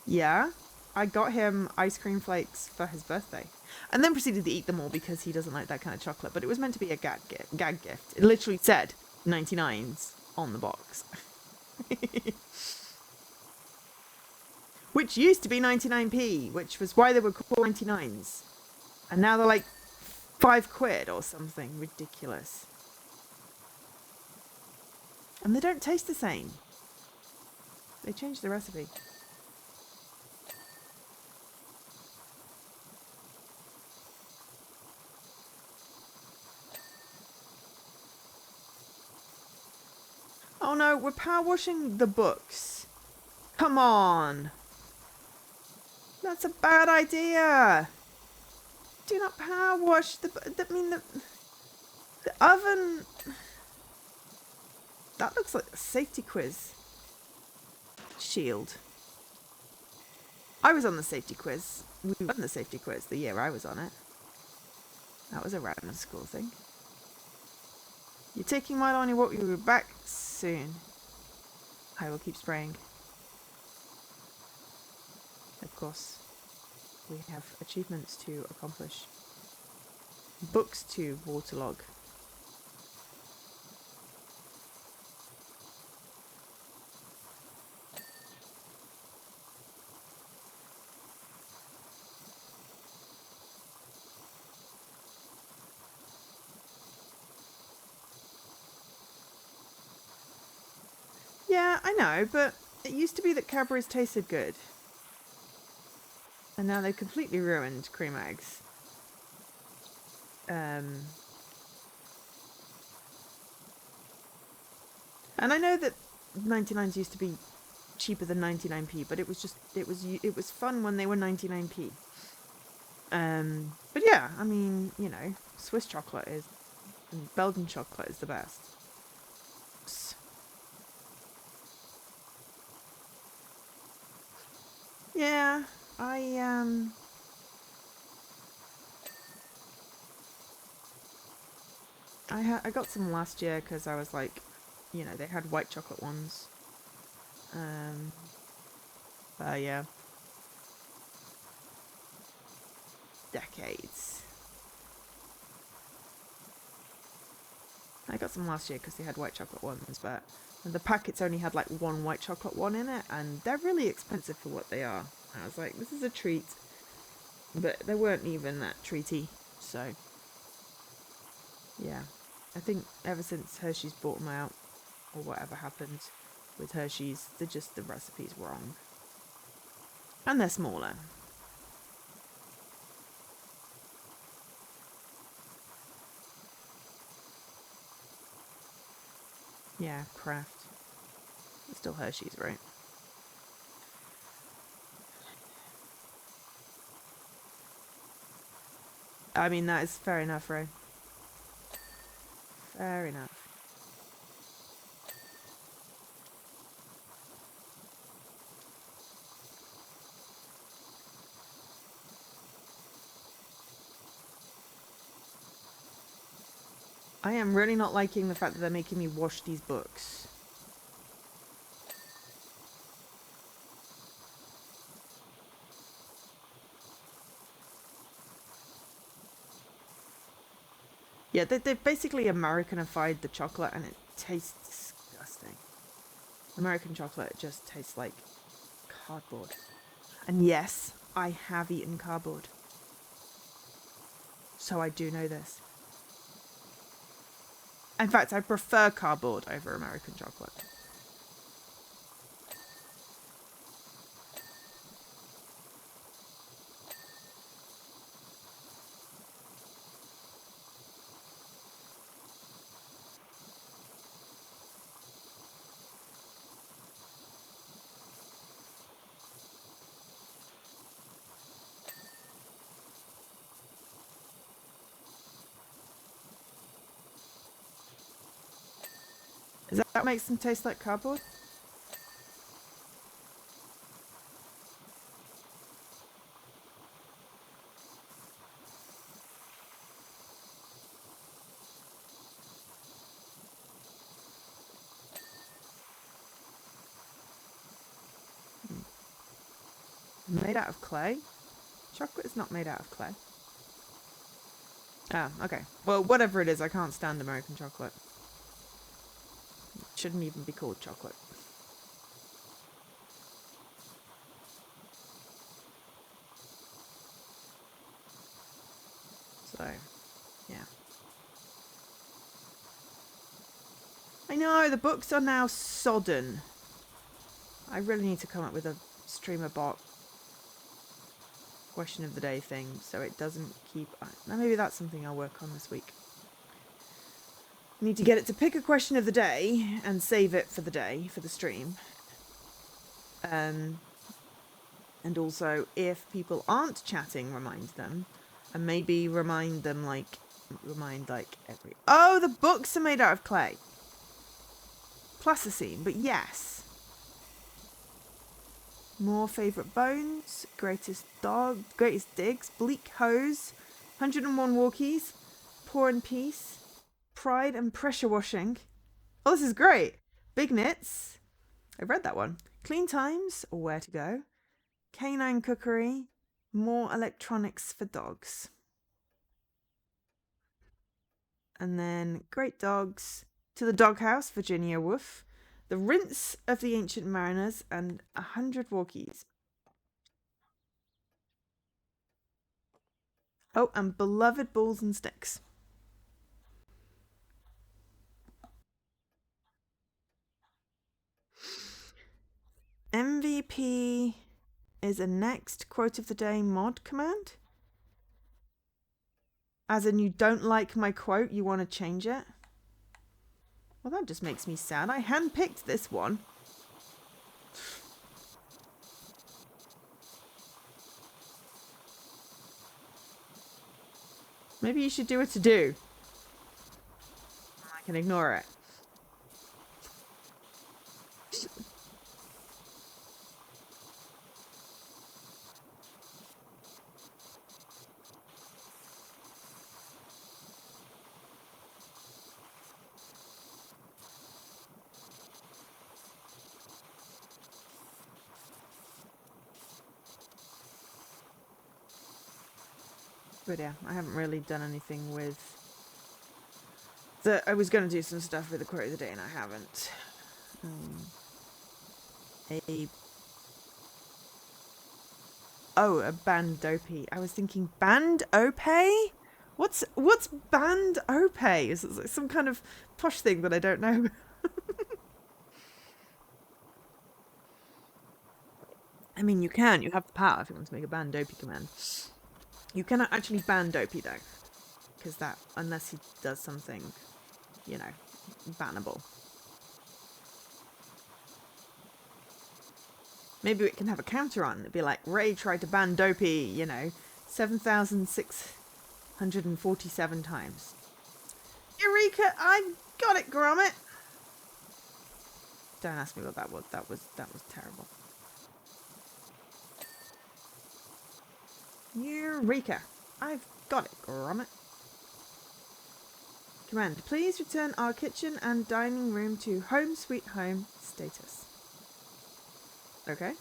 S1: Yeah, I got him ice cream flakes for his birthday, and then proceeded to eat them all because he doesn't like that kind of chocolate. But it was meant to be a gag gift. It literally said 99s on the box. Which used to be 99p, which was why they were called 99s. And now they're like £5 or something ridiculous. And they don't taste the same. They changed the recipe. Oh no, we're power washing the books. Come on. That's a bad idea. Do not power wash the oven. That looks like a safety quiz. Shield. I was on the safety quiz. We won the safety quiz the year I was on it. That was a random school thing. You're taking mine on your walk. You'll be back soon. I will keep spraying. Of course, we have achievements to accomplish. Books to waterlog. Yeah, I know, but it used to be that Cadbury's tasted good. And now they've completely ruined cream eggs. And I know that 99s used to be cheaper than 99p, but it was fun when they were 99p. But yeah, I mean, you know, Swiss chocolate is, and Belgian chocolate is the best. Yeah, I got some last year because I was like, you know, they had white chocolate ones. Yeah. Decades. I got some last year because they had white chocolate ones, but the packets only had like one white chocolate one in it, and they're really expensive for what they are. I was like, this is a treat, but they weren't even that treaty. So, yeah, I think ever since Hershey's bought them out, or whatever happened with Hershey's, the recipe's wrong, and they're smaller. Yeah, Kraft. It's still Hershey's, right? I mean, that is fair enough, Ray. Fair enough. I am really not liking the fact that they're making me wash these books. Yeah, they've basically Americanified the chocolate, and it tastes disgusting. American chocolate just tastes like cardboard. And yes, I have eaten cardboard. So I do know this. In fact, I prefer cardboard over American chocolate. Is that what makes them taste like cardboard? Made out of clay? Chocolate is not made out of clay. Ah, okay. Well, whatever it is, I can't stand American chocolate. It shouldn't even be called chocolate. So, yeah. I know, the books are now sodden. I really need to come up with a streamer bot question of the day thing so it doesn't keep... Now maybe that's something I'll work on this week. I need to get it to pick a question of the day and save it for the day, for the stream. And also, if people aren't chatting, remind them. And maybe remind like every... Oh, the books are made out of clay. Plasticine, but yes. More favourite bones. Greatest dog. Greatest digs. Bleak hose. 101 walkies. Poor in peace. Pride and pressure washing. Oh, this is great. Big knits. I've read that one. Clean times, or where to go. Canine cookery. More electronics for dogs. And then great dogs. To the doghouse, Virginia Woolf. The rinse of the ancient mariners, and 100 walkies. Oh, and beloved balls and sticks. MVP is a next quote of the day mod command. As in, you don't like my quote, you want to change it? Well, that just makes me sad. I handpicked this one. Maybe you should do a to-do. I can ignore it. But yeah, I haven't really done anything with... I was going to do some stuff with the quote of the day, and I haven't. A Bandopy. I was thinking Band-O-Pay? What's Band-O-Pay? Is it some kind of posh thing that I don't know? I mean, you can. You have the power if you want to make a Bandopy command. You cannot actually Bandopy, though. Because that, unless he does something, you know, bannable. Maybe it can have a counter on. It'd be like, Ray tried to ban Dopey, 7,647 times. Eureka! I got it, Gromit! Don't ask me what that was. That was terrible. Eureka! I've got it, Gromit. Command, please return our kitchen and dining room to home sweet home status. Okay.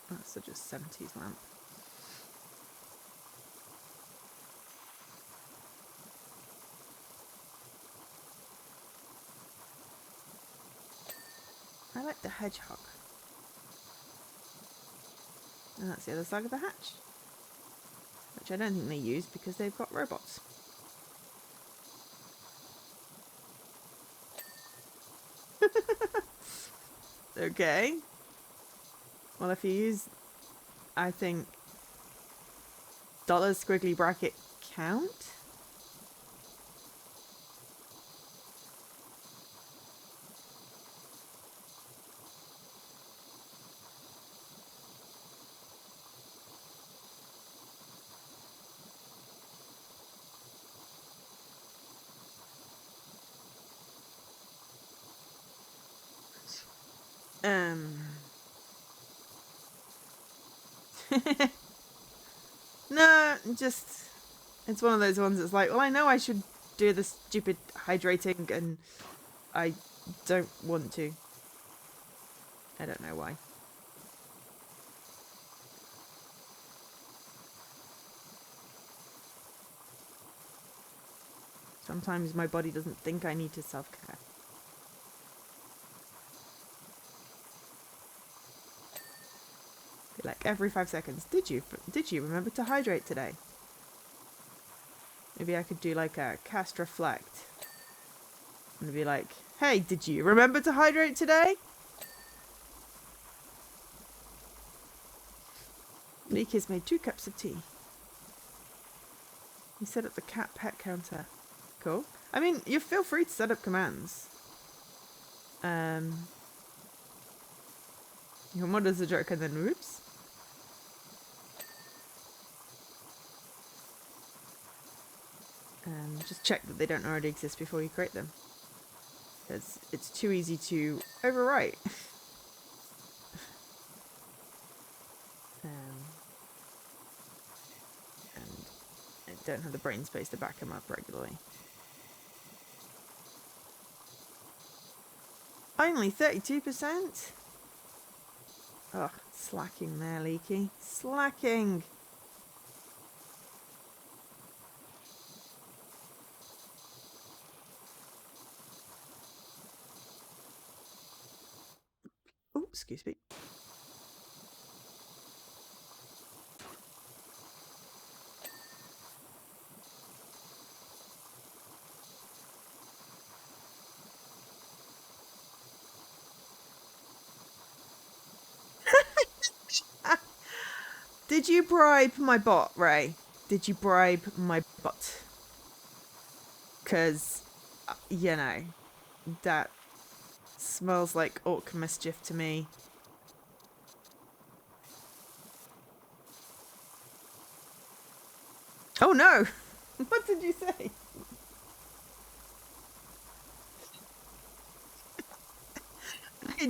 S1: That's such a 70s lamp. I like the hedgehog. And that's the other side of the hatch. Which I don't think they use because they've got robots. Okay. Well, if you use, I think, dollar squiggly bracket count. No, just, it's one of those ones that's like, well, I know I should do the stupid hydrating and I don't want to. I don't know why. Sometimes my body doesn't think I need to self-care. Like every 5 seconds, did you remember to hydrate today? Maybe I could do like a cast reflect and be like, hey, did you remember to hydrate today? Leaky's made 2 cups of tea. You set up the cat pet counter. Cool. I mean, you feel free to set up commands. Your mother's a jerk and then whoops. Just check that they don't already exist before you create them. Because it's too easy to overwrite. And I don't have the brain space to back them up regularly. Only 32%? Oh, slacking there, Leaky. Slacking! Oh, excuse me. Did you bribe my bot, Ray? Did you bribe my bot? Because, you know, that smells like orc mischief to me. Oh no! What did you say?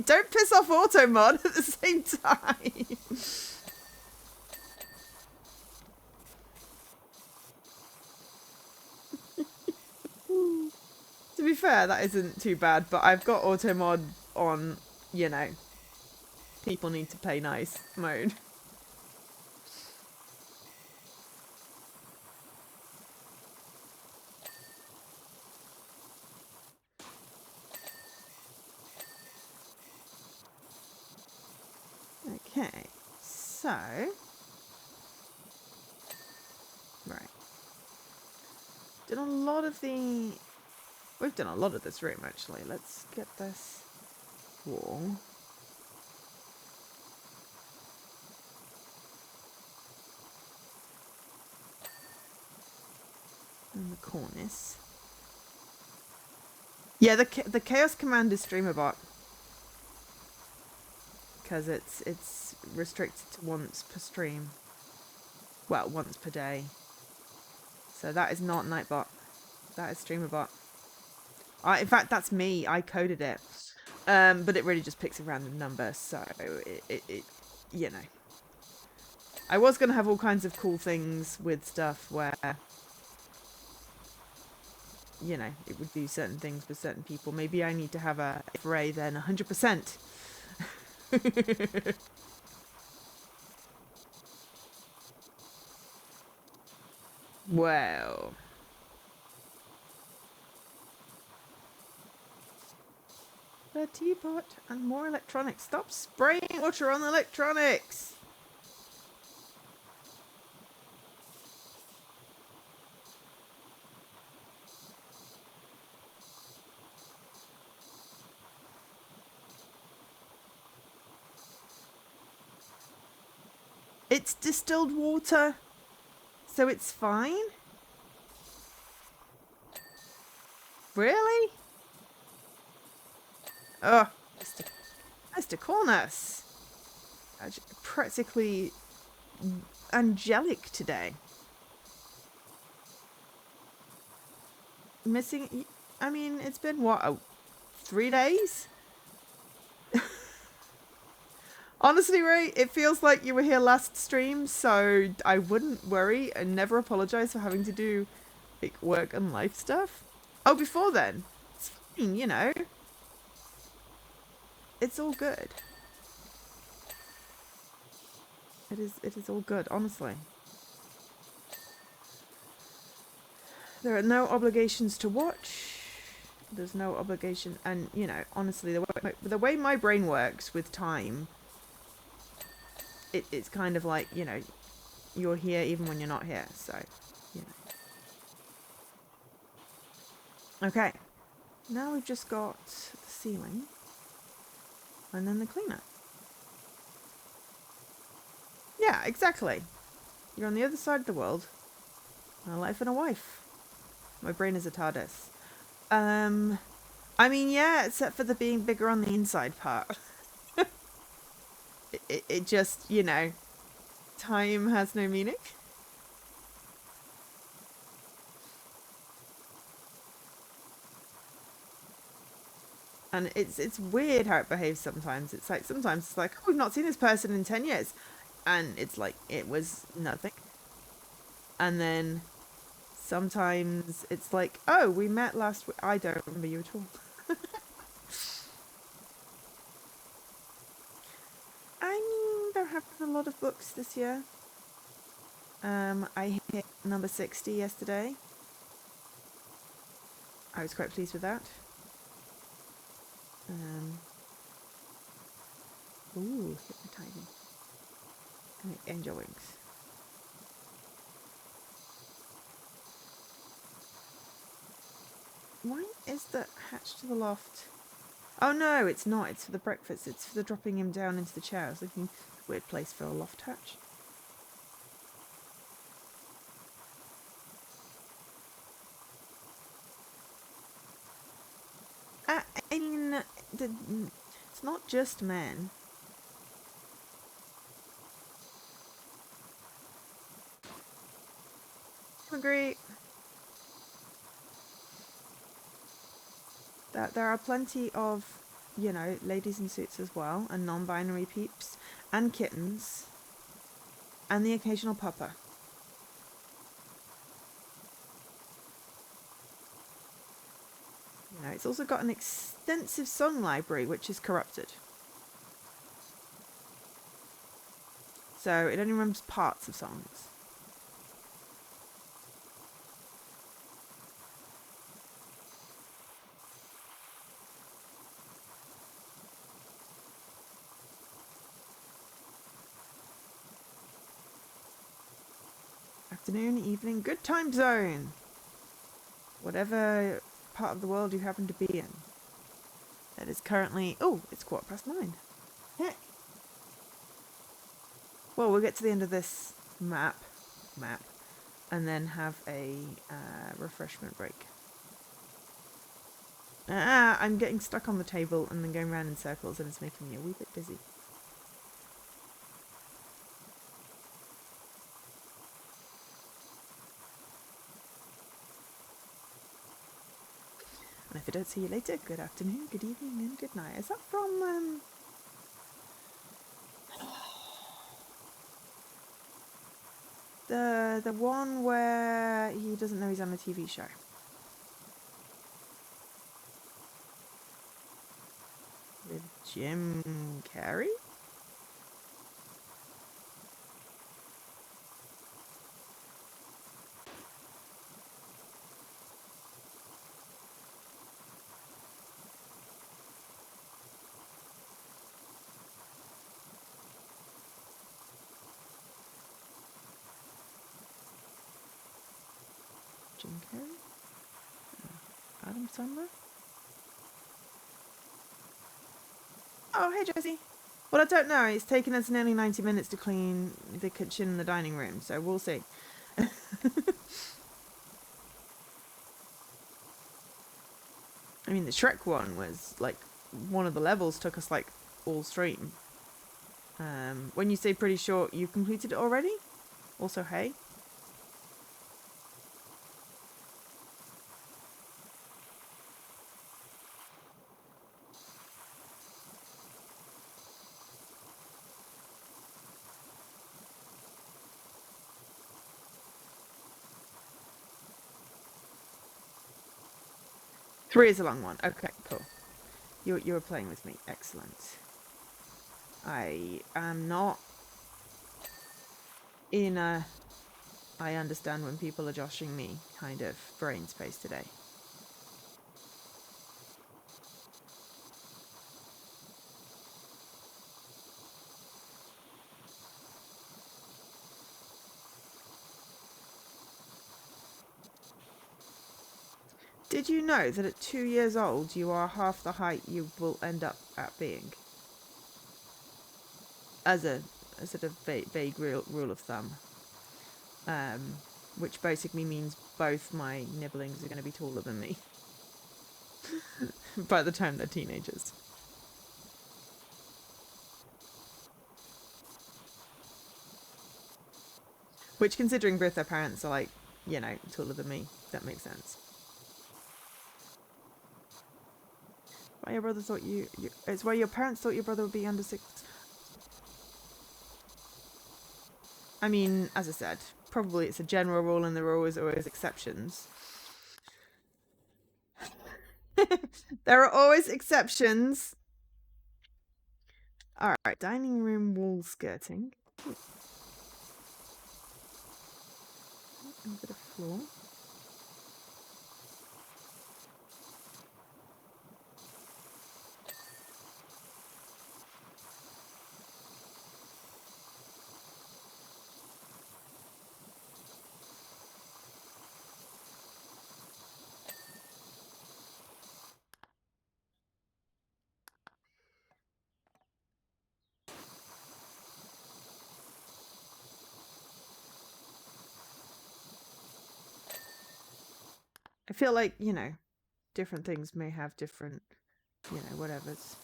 S1: Don't piss off Automod at the same time. To be fair, that isn't too bad, but I've got Automod on, you know, people need to play nice mode. Okay, so... Right. Did a lot of the... We've done a lot of this room, actually. Let's get this wall. And the cornice. Yeah, the Chaos Command is streamerbot. Because it's restricted to once per stream. Well, once per day. So that is not Nightbot. That is streamerbot. In fact, that's me. I coded it. But it really just picks a random number, so it you know. I was going to have all kinds of cool things with stuff where, you know, it would do certain things with certain people. Maybe I need to have a if Ray then 100%. Well... The teapot and more electronics. Stop spraying water on the electronics! It's distilled water, so it's fine? Really? Oh, Mr. Cornus. Practically angelic today. Missing... I mean, it's been, what, 3 days? Honestly, Ray, it feels like you were here last stream, so I wouldn't worry and never apologise for having to do like, work and life stuff. Oh, before then? It's fine, you know. It's all good. It is all good, honestly. There are no obligations to watch. There's no obligation, and you know, honestly, the way my brain works with time, it's kind of like, you know, you're here even when you're not here, so, you know. Okay, now we've just got the ceiling, and then the cleaner. Yeah, Yeah, exactly. You're on the other side of the world. A life and a wife. My brain is a TARDIS. I mean, yeah, except for the being bigger on the inside part. It just, you know, time has no meaning. And it's weird how it behaves sometimes. It's like, sometimes it's like, oh, we've not seen this person in 10 years. And it's like, it was nothing. And then sometimes it's like, oh, we met last week. I don't remember you at all. I mean, there have been a lot of books this year. I hit number 60 yesterday. I was quite pleased with that. Ooh, hypnotizing. Angel wings. Why is the hatch to the loft? Oh no, it's not. It's for the breakfast. It's for the dropping him down into the chair. I was looking for a weird place for a loft hatch. I mean, it's not just men. Agree that there are plenty of, you know, ladies in suits as well, and non-binary peeps, and kittens, and the occasional pupper. You know, it's also got an extensive song library, which is corrupted. So it only remembers parts of songs. Afternoon, evening, good time zone. Whatever part of the world you happen to be in. It is currently... Oh, it's 9:15. Heck. Well, we'll get to the end of this map, and then have a refreshment break. I'm getting stuck on the table and then going around in circles, and it's making me a wee bit dizzy. And if I don't see you later, good afternoon, good evening, and good night. Is that from the one where he doesn't know he's on a TV show? With Jim Carrey? Jim Carrey? Oh, Adam Sandler? Oh, hey, Josie. Well, I don't know. It's taken us nearly 90 minutes to clean the kitchen and the dining room, so we'll see. I mean, the Shrek one was, like, one of the levels took us, like, all stream. When you say pretty short, you completed it already? Also, hey? Three is a long one. Okay, cool. You were playing with me. Excellent. I am not in a I understand when people are joshing me kind of brain space today. Did you know that at 2 years old you are half the height you will end up at being? As a a sort of vague rule of thumb, which basically means both my nibblings are going to be taller than me by the time they're teenagers. Which, considering both their parents are like, you know, taller than me, that makes sense. Why your brother thought it's why your parents thought your brother would be under 6. I mean, as I said, probably it's a general rule and there are always exceptions. There are always exceptions. Alright, dining room wall skirting. A bit of floor. I feel like, you know, different things may have different, you know, whatevers.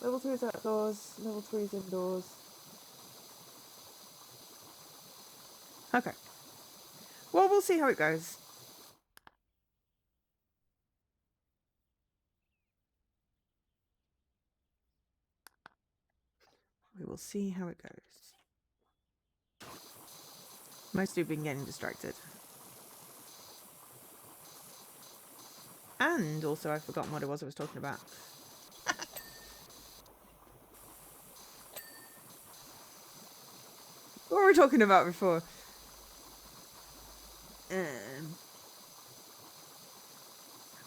S1: Level 2 is outdoors, level 3 is indoors. Okay. Well, we'll see how it goes. We will see how it goes. Mostly been getting distracted. And also I've forgotten what it was I was talking about. What were we talking about before?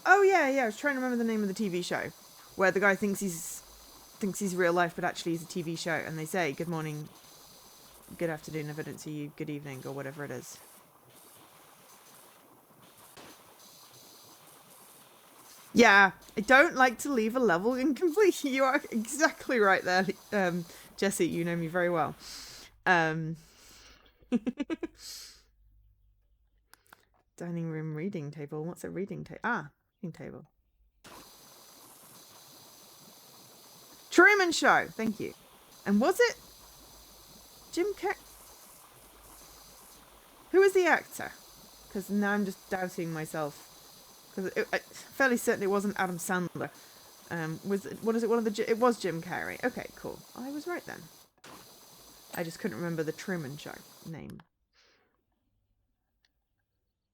S1: Oh yeah, I was trying to remember the name of the TV show where the guy thinks he's real life, but actually he's a TV show, and they say good morning, good afternoon, if I don't see you, good evening, or whatever it is. Yeah, I don't like to leave a level incomplete. You are exactly right there, Jessie. You know me very well. Dining room reading table. What's a reading table? Ah, reading table. Truman Show. Thank you. And was it Jim Carrey? Who was the actor? Because now I'm just doubting myself. Because I'm fairly certain it wasn't Adam Sandler. Was it one of the? It was Jim Carrey. Okay, cool. I was right then. I just couldn't remember the Truman Show name.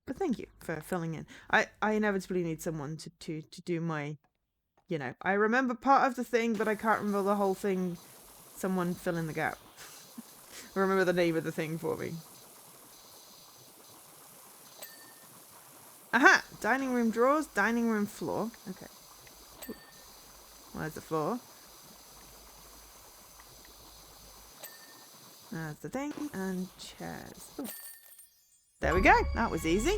S1: But thank you for filling in. I inevitably need someone to do my, you know, I remember part of the thing, but I can't remember the whole thing. Someone fill in the gap. Remember the name of the thing for me. Aha! Dining room drawers, dining room floor. Okay. Where's the floor? There's the thing, and chairs. Ooh. There we go. That was easy.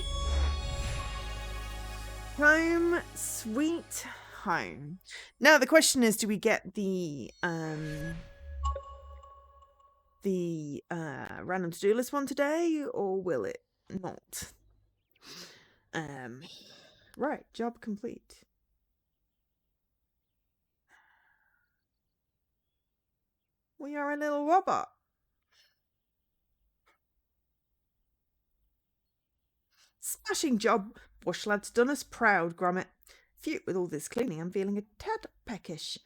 S1: Home sweet home. Now the question is, do we get the random to-do list one today, or will it not? Right, job complete. We are a little robot. Smashing job. Wash lad's done us proud, Gromit. Phew, with all this cleaning, I'm feeling a tad peckish.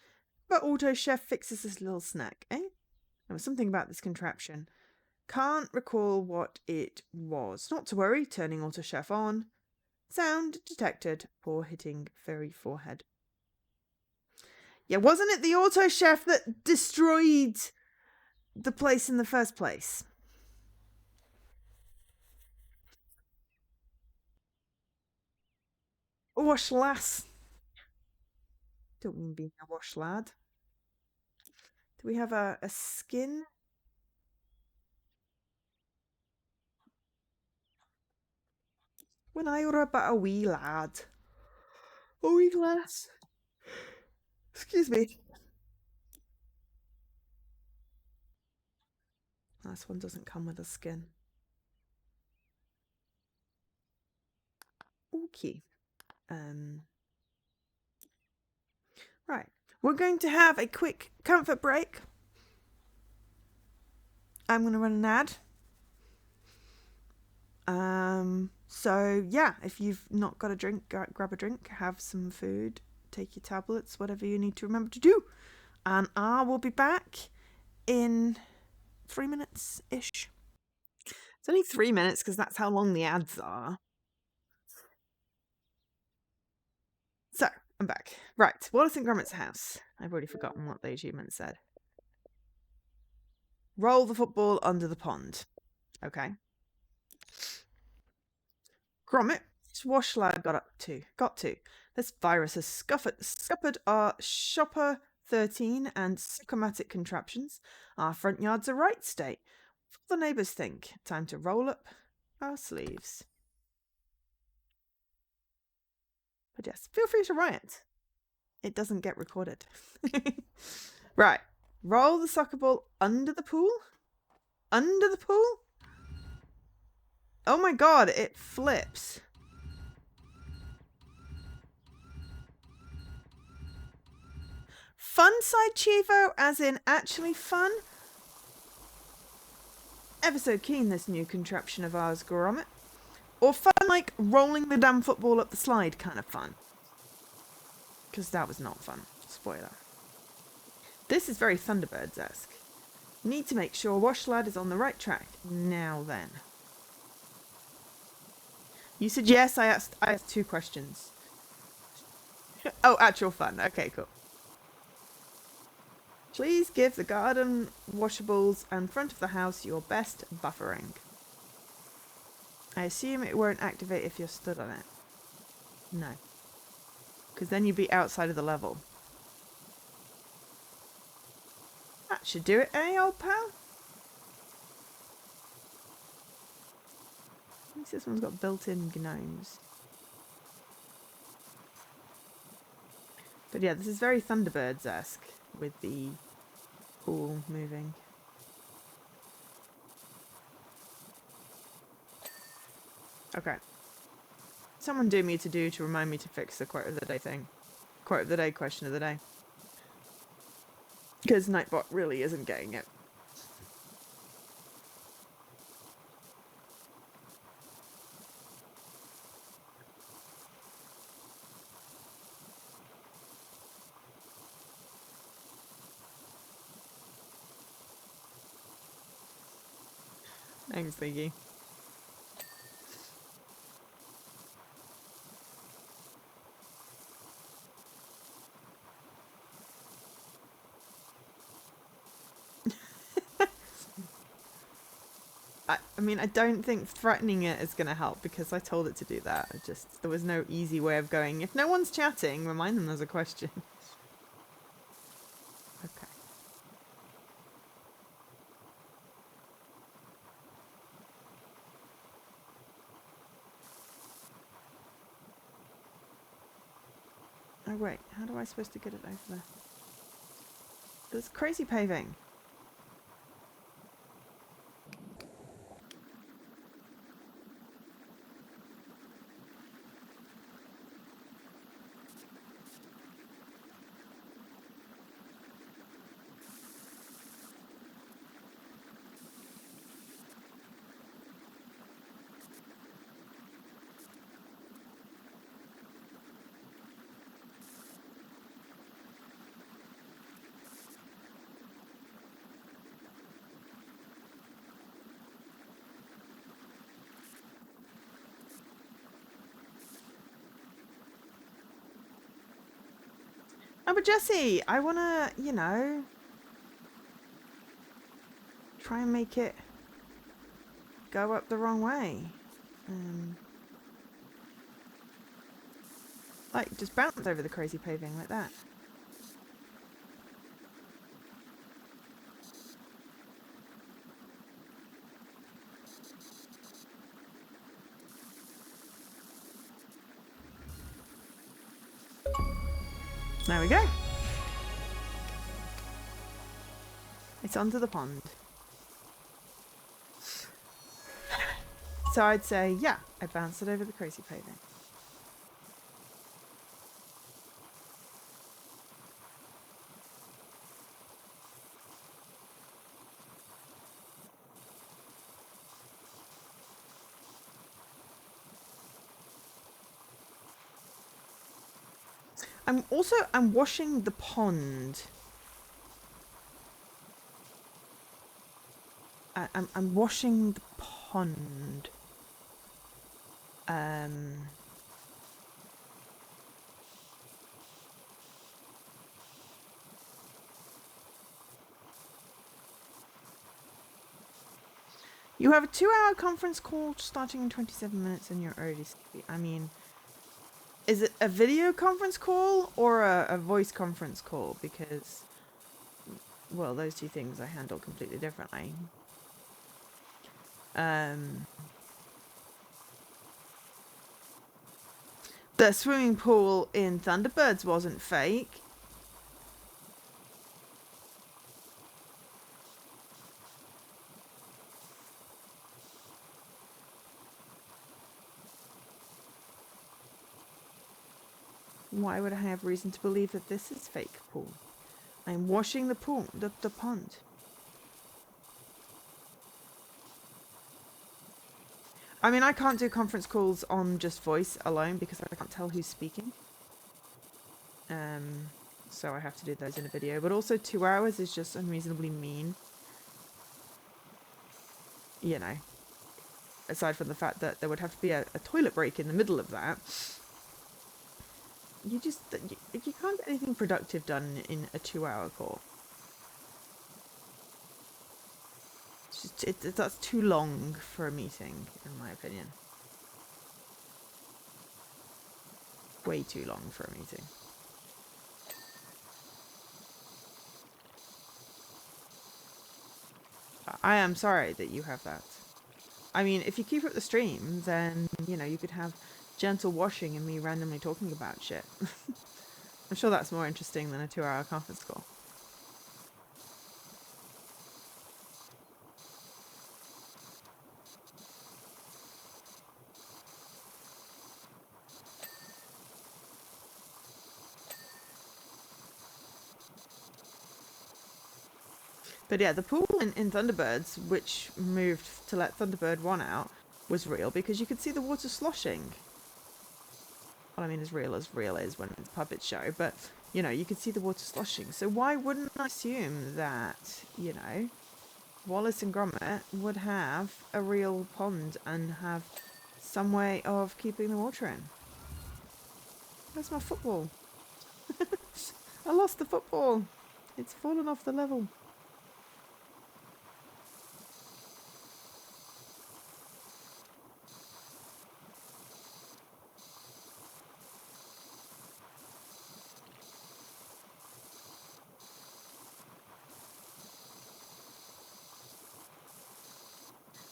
S1: But Auto Chef fixes this little snack, eh? There was something about this contraption. Can't recall what it was. Not to worry, turning Auto Chef on. Sound detected. Paw hitting furry forehead. Yeah, wasn't it the Auto Chef that destroyed the place in the first place? Wash lass. Don't mean being a wash lad. Do we have a skin? When I were but a wee lad. A wee lass. Excuse me. This one doesn't come with a skin. Okay. Right. We're going to have a quick comfort break. I'm going to run an ad. So yeah, if you've not got a drink, grab a drink, have some food, take your tablets, whatever you need to remember to do. And I will be back in 3 minutes-ish. It's only 3 minutes because that's how long the ads are. So, I'm back. Right, Wallace and Gromit's house. I've already forgotten what the achievement said. Roll the football under the pond. Okay. Gromit, wash lad got to. This virus has scuppered our shopper 13 and psychomatic contraptions. Our front yard's a right state. What the neighbours think? Time to roll up our sleeves. But yes, feel free to riot. It doesn't get recorded. Right. Roll the soccer ball under the pool? Under the pool? Oh my god, it flips. Fun side Chivo, as in actually fun? Ever so keen, this new contraption of ours, Gromit. Or fun like rolling the damn football up the slide kind of fun? Because that was not fun. Spoiler. This is very Thunderbirds-esque. Need to make sure Washlad is on the right track. Now then. You said yes, I asked 2 questions. Oh, actual fun. Okay, cool. Please give the garden washables and front of the house your best buffering. I assume it won't activate if you're stood on it. No. Because then you'd be outside of the level. That should do it, eh, old pal? At least this one's got built-in gnomes. But yeah, this is very Thunderbirds-esque with the pool moving. Okay. Someone do me to remind me to fix the quote of the day thing. Quote of the day, question of the day. Because Nightbot really isn't getting it. Thanks, Biggie. I mean, I don't think threatening it is going to help because I told it to do that. There was no easy way of going, if no one's chatting, remind them there's a question. Okay. Oh wait, how do I supposed to get it over there? There's crazy paving. Oh, but Jesse, I want to, you know, try and make it go up the wrong way. Like, just bounce over the crazy paving like that. There we go. It's onto the pond. So I'd say, yeah, I bounced it over the crazy paving. I'm washing the pond. I'm washing the pond. You have a 2-hour conference call starting in 27 minutes and you're already sleepy. I mean, is it a video conference call or a voice conference call? Because, well, those two things I handle completely differently. The swimming pool in Thunderbirds wasn't fake. Why would I have reason to believe that this is fake pool? I'm washing the pool, the pond. I mean, I can't do conference calls on just voice alone because I can't tell who's speaking. So I have to do those in a video. But also 2 hours is just unreasonably mean. You know, aside from the fact that there would have to be a toilet break in the middle of that. You can't get anything productive done in a 2-hour call. That's too long for a meeting, in my opinion. Way too long for a meeting. I am sorry that you have that. I mean, if you keep up the stream, then, you know, you could have gentle washing and me randomly talking about shit. I'm sure that's more interesting than a 2-hour conference call. But yeah, the pool in Thunderbirds, which moved to let Thunderbird 1 out, was real because you could see the water sloshing. Well, I mean, as real is when it's a puppet show, but, you know, you could see the water sloshing. So why wouldn't I assume that, you know, Wallace and Gromit would have a real pond and have some way of keeping the water in? Where's my football? I lost the football. It's fallen off the level.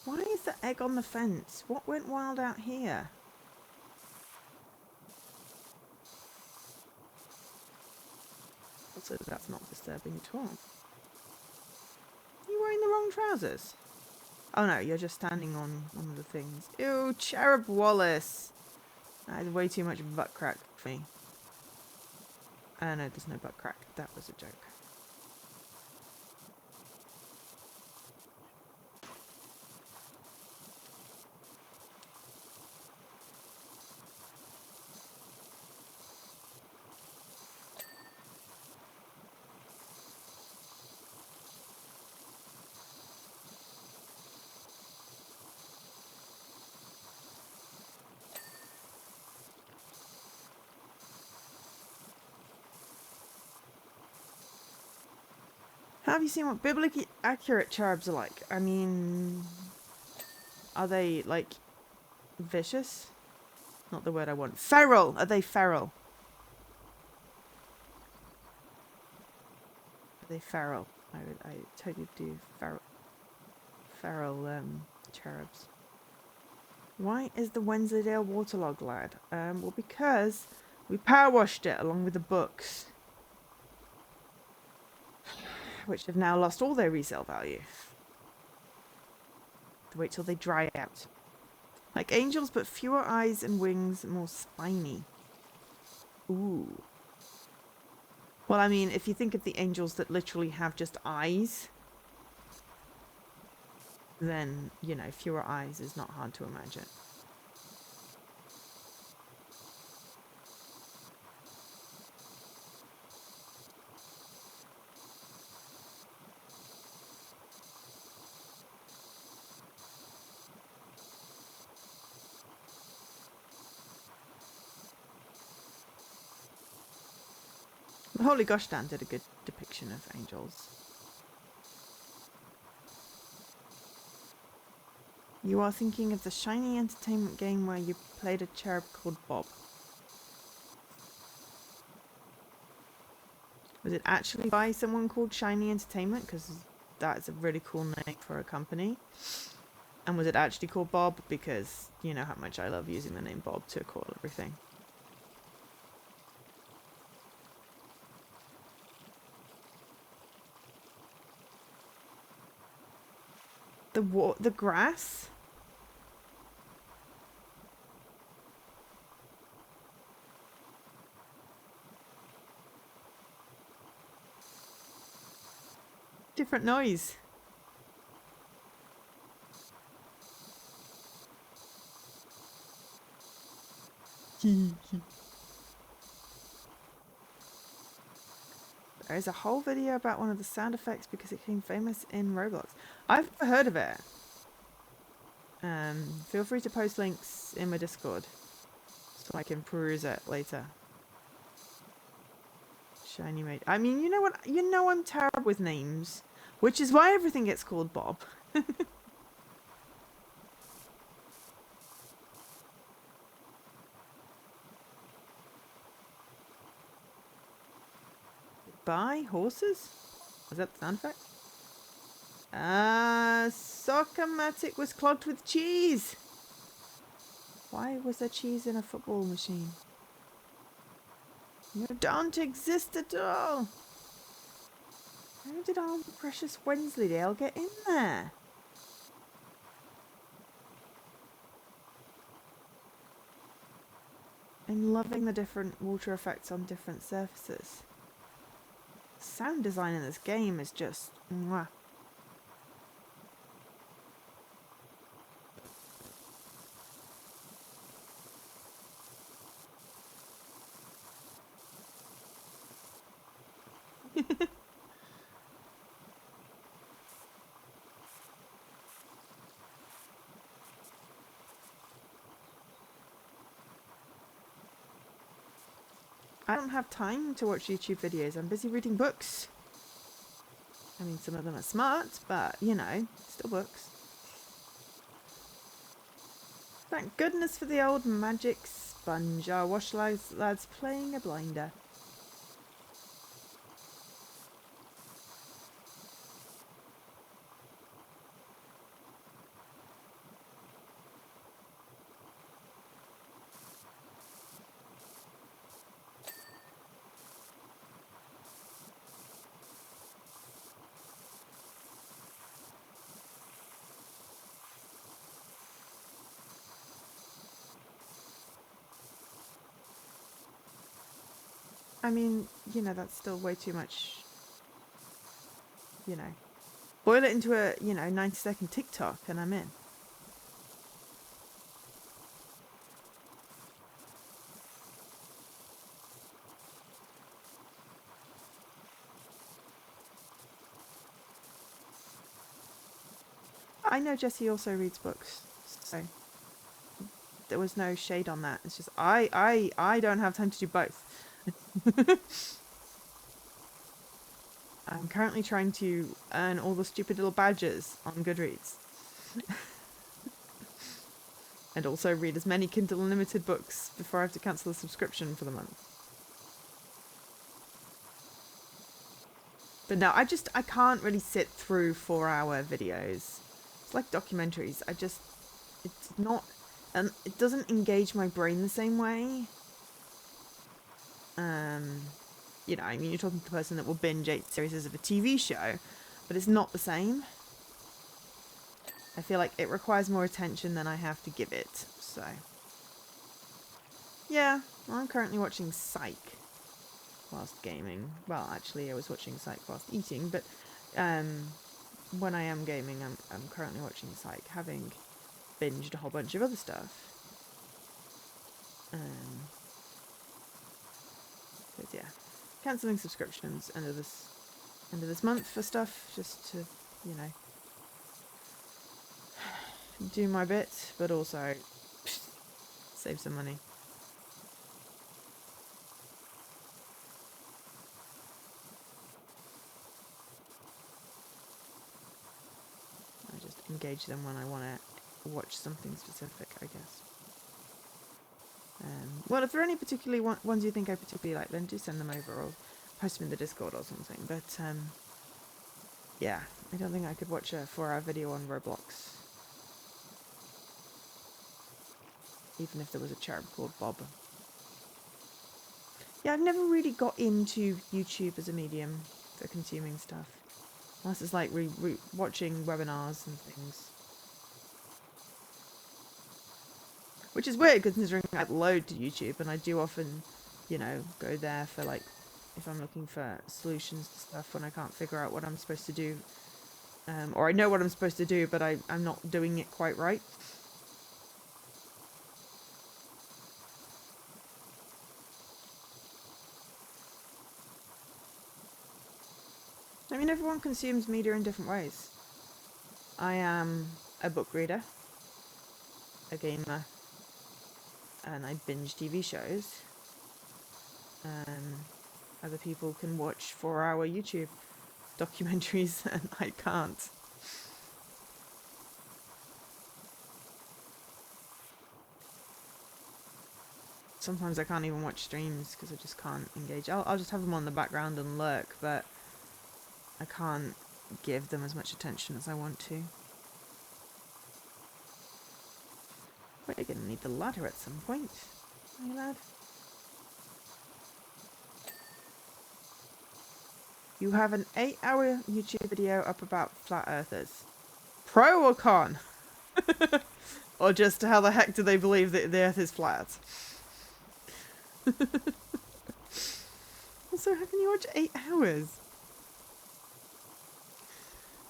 S1: Why is the egg on the fence? What went wild out here? Also, that's not disturbing at all. Are you wearing the wrong trousers? Oh no, you're just standing on one of the things. Ew, Cherub Wallace! That is way too much butt crack for me. No, there's no butt crack. That was a joke. Have you seen what biblically accurate cherubs are like? I mean, are they, like, vicious? Not the word I want. Feral! Are they feral? Are they feral? I totally do feral cherubs. Why is the Wensleydale waterlogged, lad? Well, because we power washed it along with the books, which have now lost all their resale value. Wait till they dry out. Like angels, but fewer eyes and wings, more spiny. Ooh. Well, I mean, if you think of the angels that literally have just eyes, then, you know, fewer eyes is not hard to imagine. The Holy Gosh Dan did a good depiction of angels. You are thinking of the Shiny Entertainment game where you played a cherub called Bob. Was it actually by someone called Shiny Entertainment? Because that's a really cool name for a company. And was it actually called Bob? Because you know how much I love using the name Bob to call everything. The grass? Different noise. There is a whole video about one of the sound effects because it became famous in Roblox. I've never heard of it. Feel free to post links in my Discord so I can peruse it later. Shiny mate. I mean, you know what? You know I'm terrible with names, which is why everything gets called Bob. Buy horses? Was that the sound effect? Soccer-matic was clogged with cheese. Why was there cheese in a football machine? You don't exist at all. How did our precious Wensleydale get in there? I'm loving the different water effects on different surfaces. Sound design in this game is just mwah. I don't have time to watch YouTube videos. I'm busy reading books. I mean, some of them are smart, but, you know, still books. Thank goodness for the old magic sponge. Our wash lad's playing a blinder. I mean, you know, that's still way too much, you know. Boil it into a, 90-second TikTok and I'm in. I know Jesse also reads books, so there was no shade on that. It's just I don't have time to do both. I'm currently trying to earn all the stupid little badges on Goodreads. And also read as many Kindle Unlimited books before I have to cancel the subscription for the month. But no, I can't really sit through 4-hour videos. It's like documentaries. It's not, and it doesn't engage my brain the same way. You know, I mean, you're talking to the person that will binge 8 series of a TV show, but it's not the same. I feel like it requires more attention than I have to give it. So, yeah, I'm currently watching Psych whilst gaming. Well, actually, I was watching Psych whilst eating, but when I am gaming, I'm currently watching Psych, having binged a whole bunch of other stuff. But yeah, cancelling subscriptions end of this month for stuff, just to, you know, do my bit, but also save some money. I just engage them when I want to watch something specific, I guess. Well, if there are any particularly ones you think I particularly like, then do send them over or post them in the Discord or something. But yeah, I don't think I could watch a 4-hour video on Roblox, even if there was a cherub called Bob. Yeah, I've never really got into YouTube as a medium for consuming stuff, unless it's like watching webinars and things. Which is weird considering I upload to YouTube, and I do often, you know, go there for like, if I'm looking for solutions to stuff when I can't figure out what I'm supposed to do. Or I know what I'm supposed to do, but I'm not doing it quite right. I mean, everyone consumes media in different ways. I am a book reader, a gamer, and I binge TV shows. Other people can watch 4-hour YouTube documentaries, and I can't. Sometimes I can't even watch streams because I just can't engage. I'll just have them on the background and lurk, but I can't give them as much attention as I want to. We're going to need the ladder at some point. Hey, lad. You have an 8-hour YouTube video up about flat earthers. Pro or con? Or just how the heck do they believe that the earth is flat? Also, how can you watch 8 hours?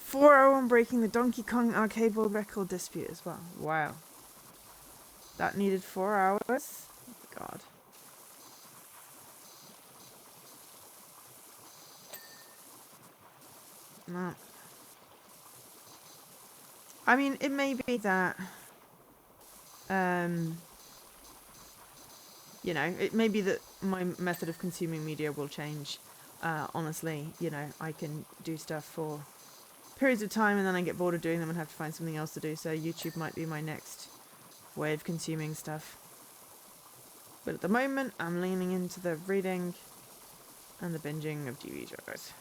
S1: 4-hour on breaking the Donkey Kong arcade world record dispute as well. Wow. That needed 4 hours? God. No. I mean, it may be that, you know, it may be that my method of consuming media will change. Honestly, you know, I can do stuff for periods of time and then I get bored of doing them and have to find something else to do. So YouTube might be my next way of consuming stuff. But at the moment, I'm leaning into the reading and the binging of TV shows.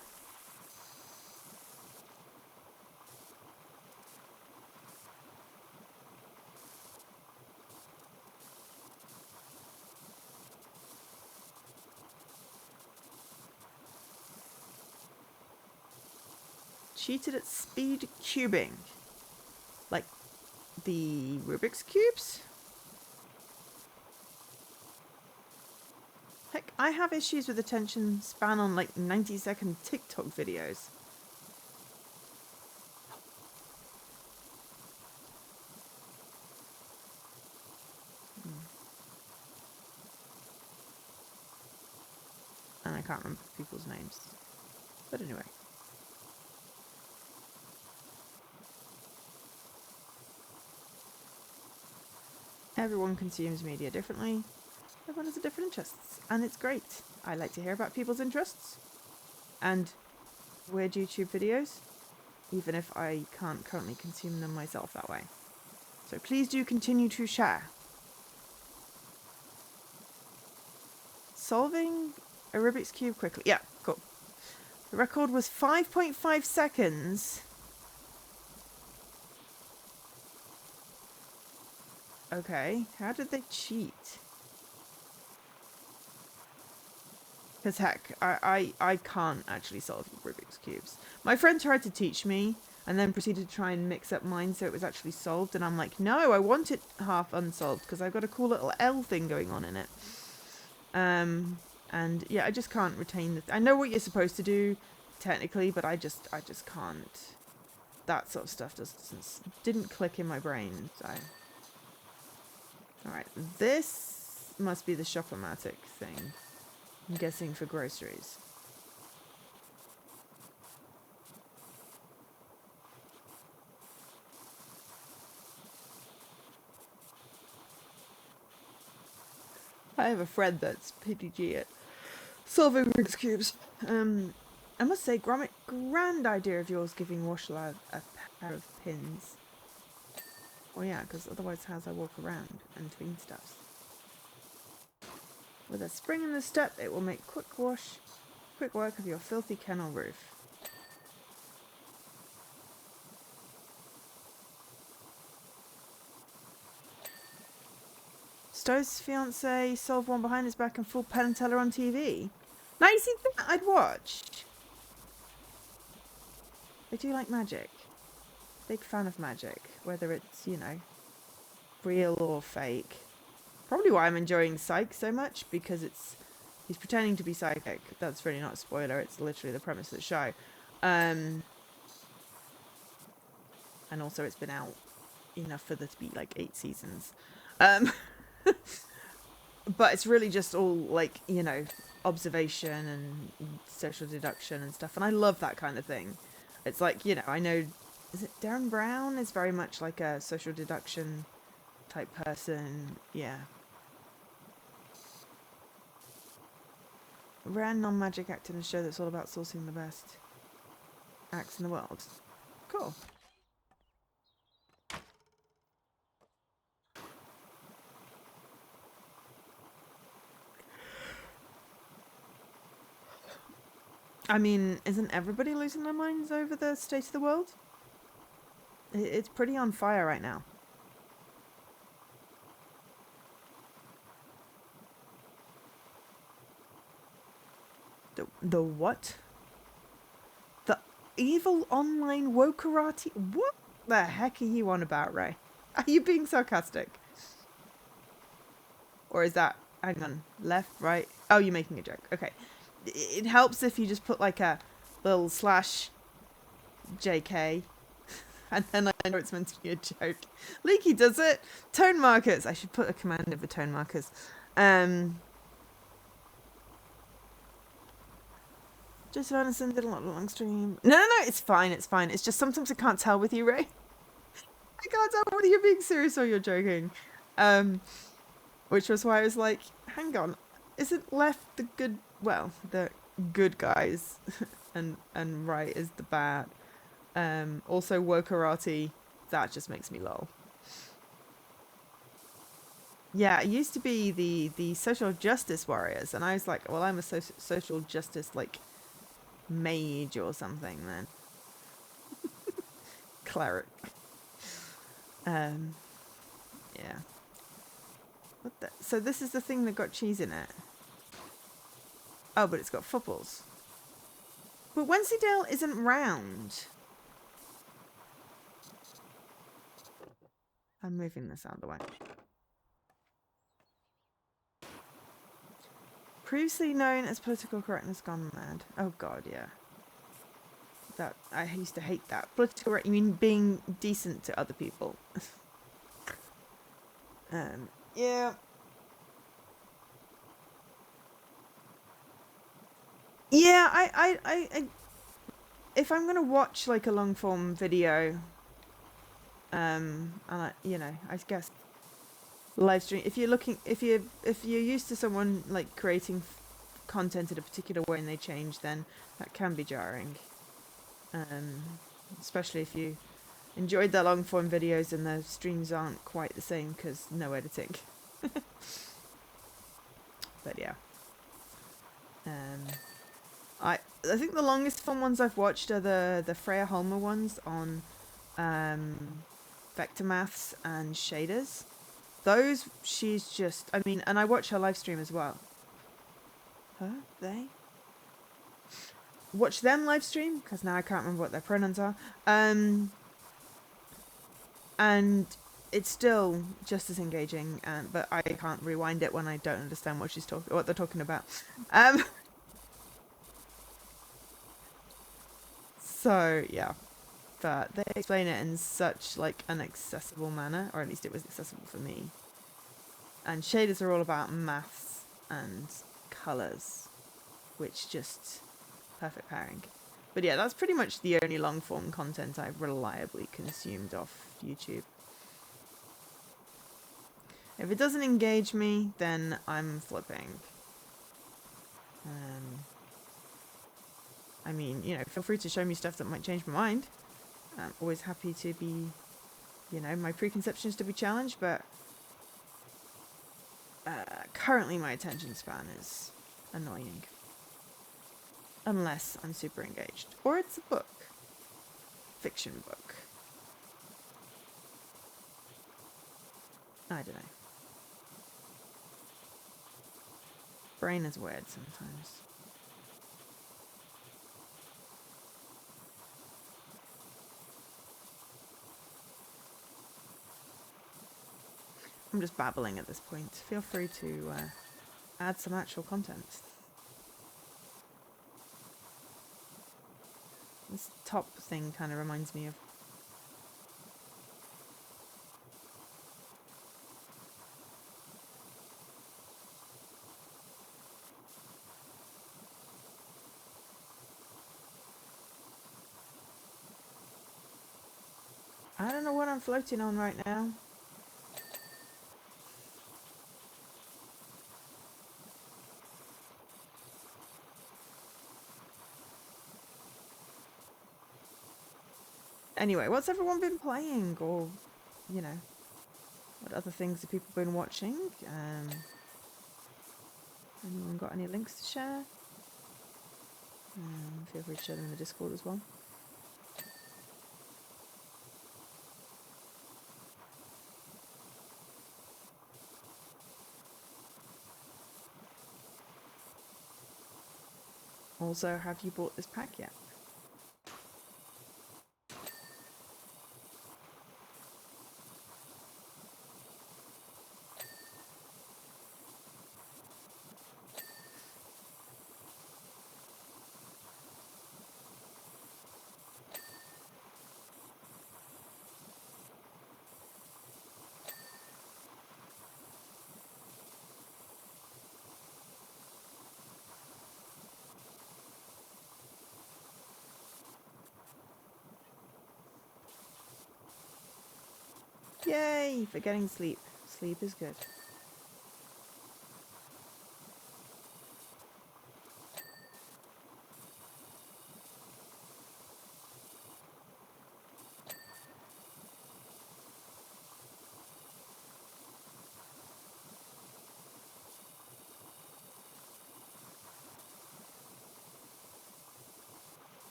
S1: Cheated at speed cubing. Like the Rubik's Cubes? Heck, I have issues with attention span on like 90-second TikTok videos. And I can't remember people's names. But anyway. Everyone consumes media differently. Everyone has different interests, and it's great. I like to hear about people's interests and weird YouTube videos, even if I can't currently consume them myself that way. So please do continue to share. Solving a Rubik's Cube quickly. Yeah, cool. The record was 5.5 seconds. Okay, how did they cheat? Because heck, I can't actually solve Rubik's Cubes. My friend tried to teach me, and then proceeded to try and mix up mine so it was actually solved. And I'm like, no, I want it half unsolved because I've got a cool little L thing going on in it. And yeah, I just can't retain I know what you're supposed to do technically, but I just can't. That sort of stuff didn't click in my brain. So, all right, this must be the Shop-O-Matic thing. I'm guessing for groceries. I have a friend that's PDG at solving Rubik's Cubes. I must say, Gromit, grand idea of yours giving Washla a pair of pins. Well, yeah, because otherwise how's I walk around and between stuffs? With a spring in the step, it will make quick work of your filthy kennel roof. Stowe's fiance solved one behind his back and full Penn and Teller on TV. Now you see that I'd watch. I do like magic. Big fan of magic, whether it's, you know, real or fake. Probably why I'm enjoying Psych so much, because he's pretending to be psychic. That's really not a spoiler, it's literally the premise of the show. And also it's been out enough for there to be like 8 seasons. But it's really just all like, you know, observation and social deduction and stuff. And I love that kind of thing. It's like, you know, I know, is it Darren Brown is very much like a social deduction type person. Yeah. Rare non-magic act in a show that's all about sourcing the best acts in the world. Cool. I mean, isn't everybody losing their minds over the state of the world? It's pretty on fire right now. The what? The evil online wokarati? What the heck are you on about, Ray? Are you being sarcastic? Or is that, hang on, left, right? Oh, you're making a joke. Okay. It helps if you just put like a little slash JK. And then I know it's meant to be a joke. Leaky does it. Tone markers. I should put a command in for tone markers. Joseph Anderson did a lot of long stream. No, it's fine. It's fine. It's just sometimes I can't tell with you, Ray. I can't tell whether you're being serious or you're joking. Which was why I was like, hang on. Isn't left the good... Well, the good guys. and right is the bad. Also wokarati. That just makes me lol. Yeah, it used to be the social justice warriors. And I was like, well, I'm a social justice, like... mage or something then. Cleric. Yeah. What the? So this is the thing that got cheese in it. Oh, but it's got footballs. But Wensleydale isn't round. I'm moving this out of the way. Previously known as political correctness gone mad. Oh god, yeah. That I used to hate that. Political correct, you mean being decent to other people. Yeah. Yeah, I if I'm gonna watch like a long form video, and you know, I guess live stream. If you're used to someone like creating content in a particular way and they change, then that can be jarring. Especially if you enjoyed their long form videos and the streams aren't quite the same because no editing. But yeah. I think the longest fun ones I've watched are the Freya Holmer ones on vector maths and shaders. Those, she's just, I mean, and I watch her live stream as well. Her? They? watch them live stream, because now I can't remember what their pronouns are. And it's still just as engaging, but I can't rewind it when I don't understand what they're talking about. So yeah, but they explain it in such like an accessible manner, or at least it was accessible for me. And shaders are all about maths and colours, which just perfect pairing. But yeah, that's pretty much the only long form content I've reliably consumed off YouTube. If it doesn't engage me, then I'm flipping. I mean, you know, feel free to show me stuff that might change my mind. I'm always happy to be, you know, my preconceptions to be challenged, but currently my attention span is annoying. Unless I'm super engaged. Or it's a book. Fiction book. I don't know. Brain is weird sometimes. I'm just babbling at this point. Feel free to add some actual content. This top thing kind of reminds me of... I don't know what I'm floating on right now. Anyway, what's everyone been playing? Or, you know, what other things have people been watching? Anyone got any links to share? Feel free to share them in the Discord as well. Also, have you bought this pack yet? Yay, for getting sleep. Sleep is good.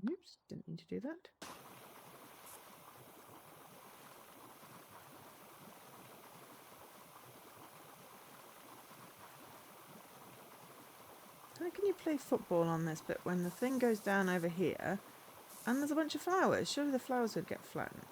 S1: Oops, didn't mean to do that. How can you play football on this bit when the thing goes down over here and there's a bunch of flowers? Surely the flowers would get flattened.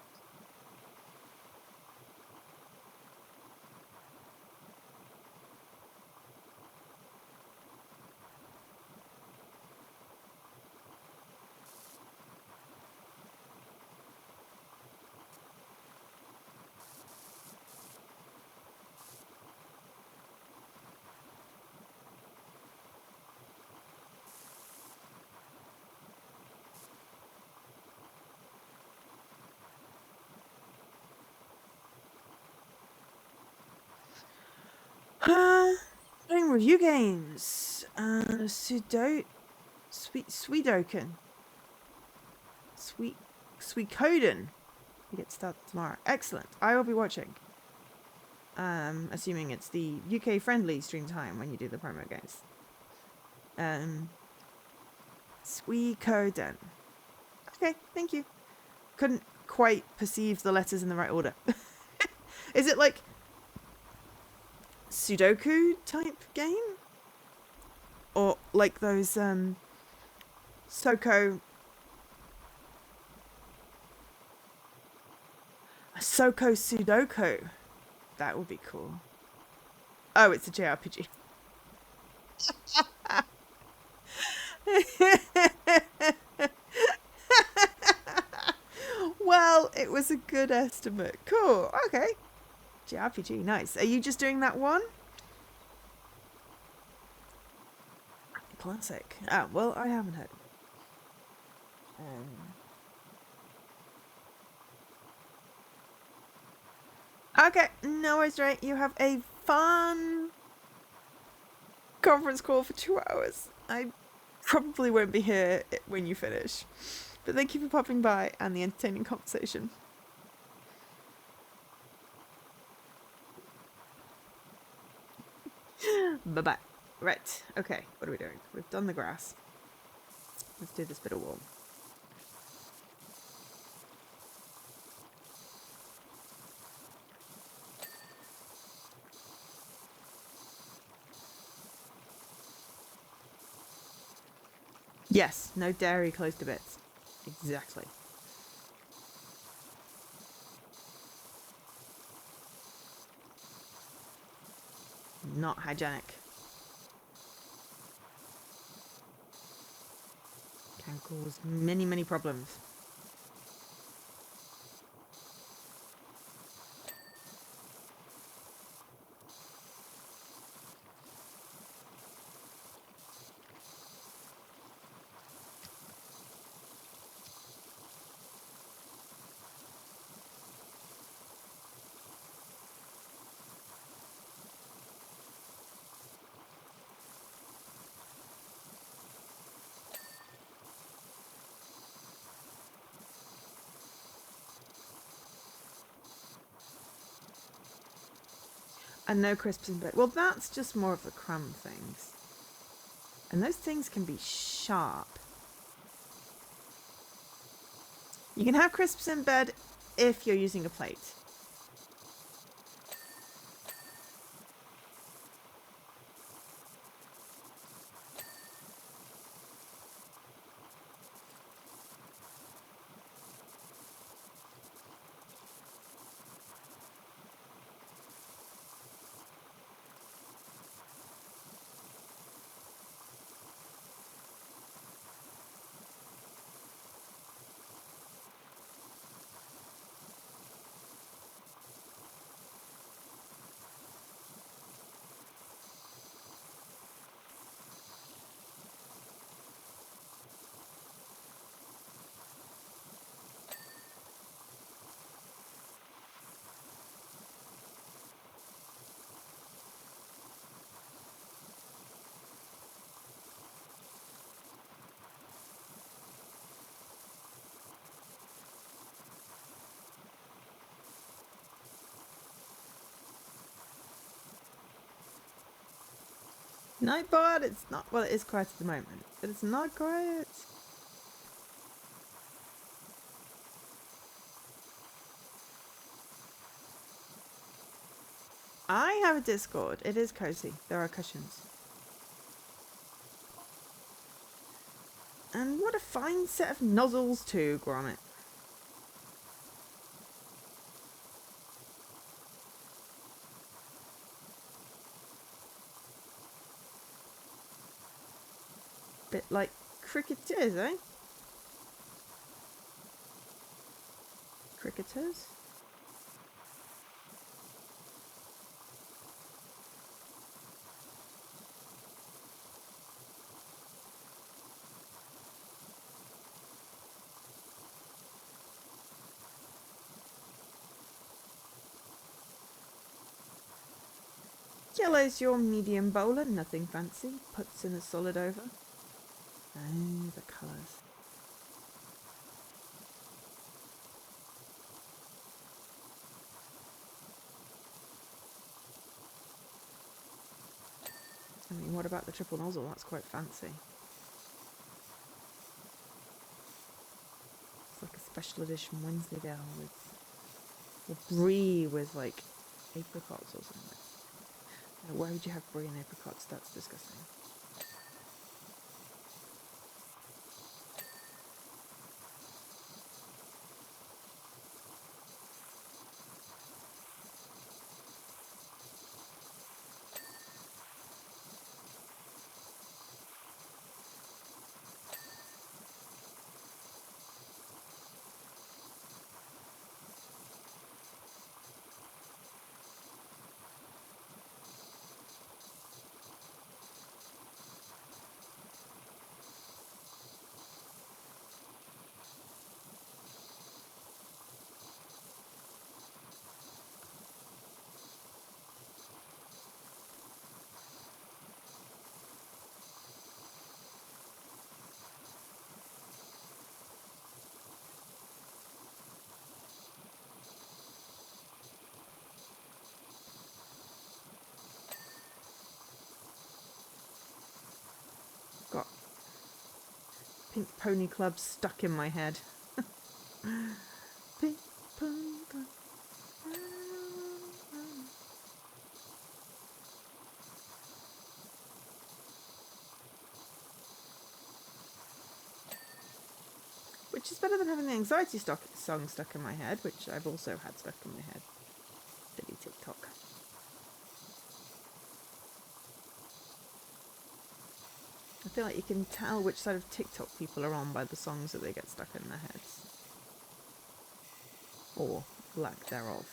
S1: Playing review games. Sudoken. Suikoden. You get started tomorrow. Excellent. I will be watching. Assuming it's the UK friendly stream time when you do the promo games. Suikoden. Okay, thank you. couldn't quite perceive the letters in the right order. Is it like Sudoku type game? Or like those Soko Sudoku. That would be cool. Oh, it's a JRPG. Well, it was a good estimate. Cool. Okay. JRPG. Nice. Are you just doing that one? Classic. Oh, well, I haven't heard. Okay. No worries, right. You have a fun conference call for 2 hours. I probably won't be here when you finish. But thank you for popping by and the entertaining conversation. Bye-bye. Right. Okay. What are we doing? We've done the grass. Let's do this bit of wall. Yes. No dairy close to bits. Exactly. Not hygienic. Can cause many, many problems. And no crisps in bed. Well, that's just more of the crumb things. And those things can be sharp. You can have crisps in bed if you're using a plate. Nightbot, it's not, well, it is quiet at the moment, but it's not quiet. I have a Discord. It is cozy. There are cushions. And what a fine set of nozzles too, Gromit. Bit like cricketers, eh? Cricketers? Yellow's your medium bowler, nothing fancy. Puts in a solid over. Oh, the colours. I mean, what about the triple nozzle? That's quite fancy. It's like a special edition Wensleydale with, or brie with like apricots or something. No, why would you have brie and apricots? That's disgusting. Got Pink Pony Club stuck in my head. Pink Pony Club. Which is better than having the anxiety song stuck in my head, which I've also had stuck in my head. Silly TikTok. I feel like you can tell which side of TikTok people are on by the songs that they get stuck in their heads. Or lack thereof.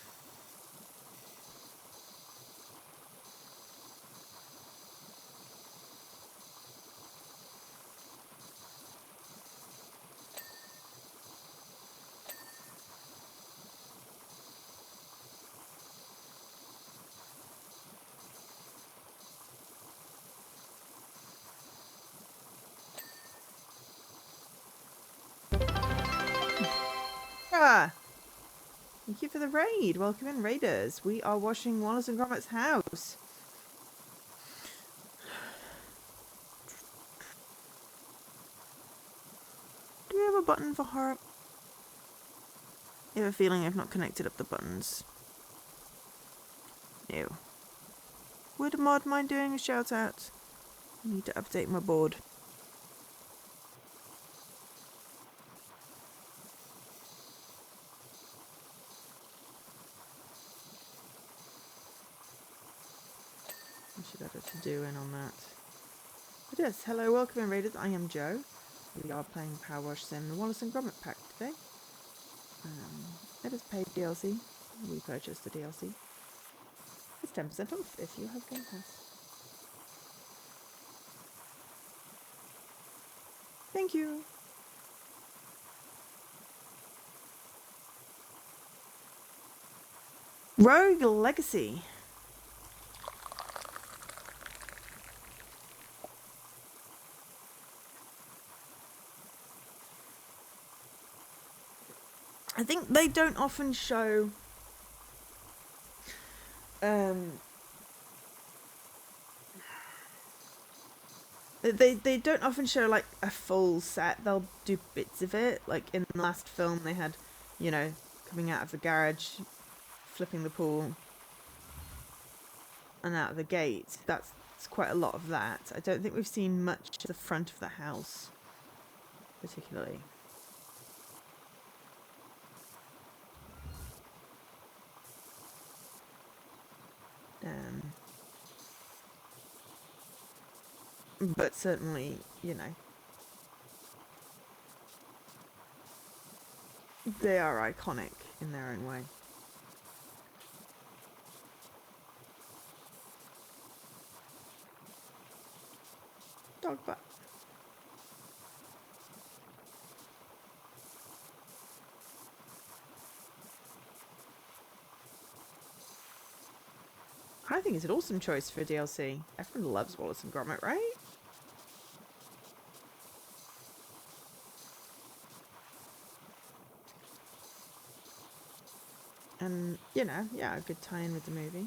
S1: Ah! Thank you for the raid. Welcome in, raiders. We are washing Wallace and Gromit's house. Do we have a button for horror? I have a feeling I've not connected up the buttons. No. Would a mod mind doing a shout out? I need to update my board. I should add a to-do in on that. But yes, hello, welcome in, raiders. I am Joe. We are playing PowerWash in the Wallace and Gromit pack today. It is paid DLC. We purchased the DLC. It's 10% off if you have Game Pass. Thank you. Rogue Legacy. I think they don't often show they don't often show like a full set. They'll do bits of it. Like in the last film they had, you know, coming out of the garage, flipping the pool and out of the gate. That's quite a lot of that. I don't think we've seen much of the front of the house particularly. But certainly, you know, they are iconic in their own way. Dog butt. I think it's an awesome choice for DLC. Everyone loves Wallace and Gromit, right? And, you know, yeah, a good tie-in with the movie.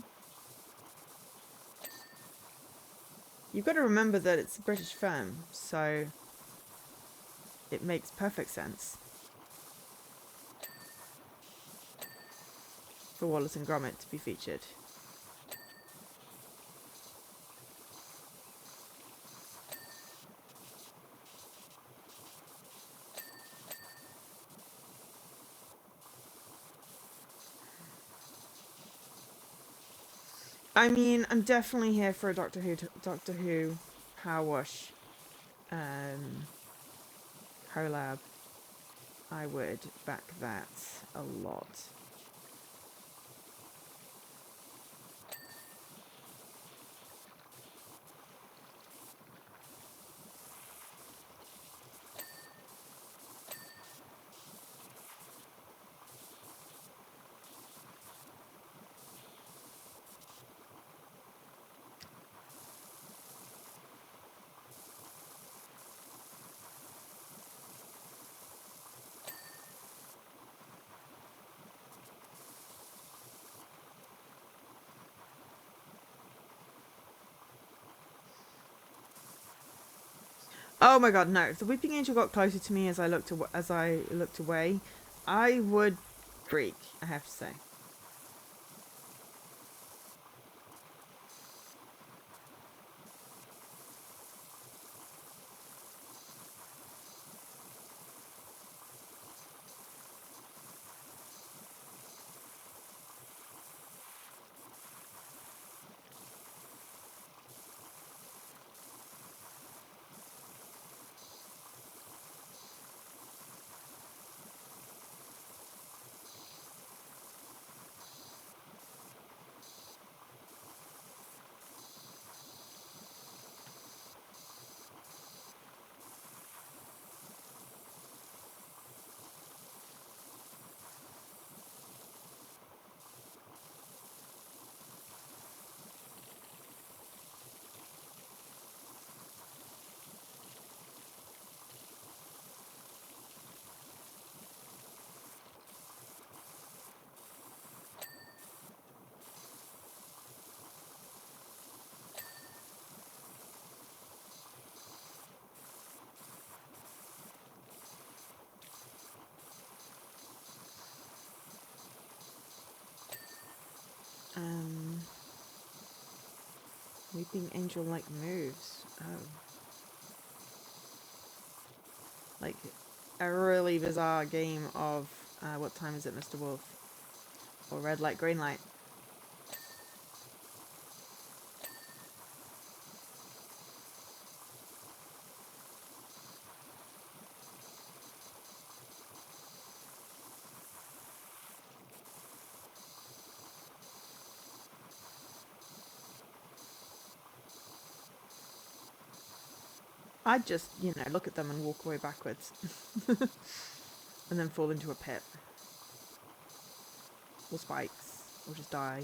S1: You've got to remember that it's a British film, so it makes perfect sense. for Wallace and Gromit to be featured. I mean, I'm definitely here for a Doctor Who PowerWash collab. I would back that a lot. Oh my god, no! If the Weeping Angel got closer to me as I looked away, I would freak. I have to say. Weeping Angel like moves. Oh. Like a really bizarre game of what time is it, Mr. Wolf? Or red light, green light. I'd just, look at them and walk away backwards. And then fall into a pit. Or spikes. Or just die.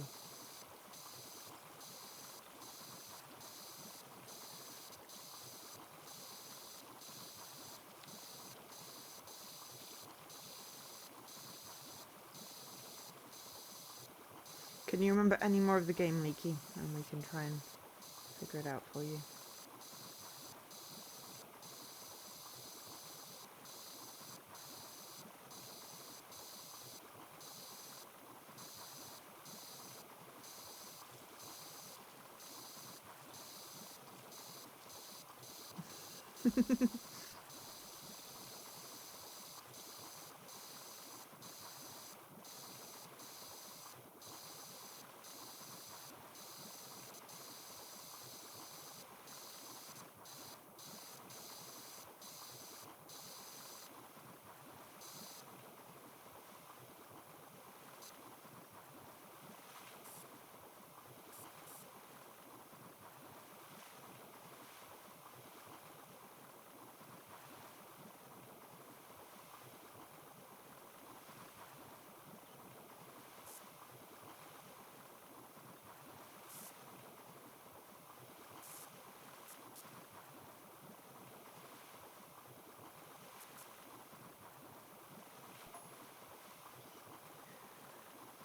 S1: Can you remember any more of the game, Leaky? And we can try and figure it out for you.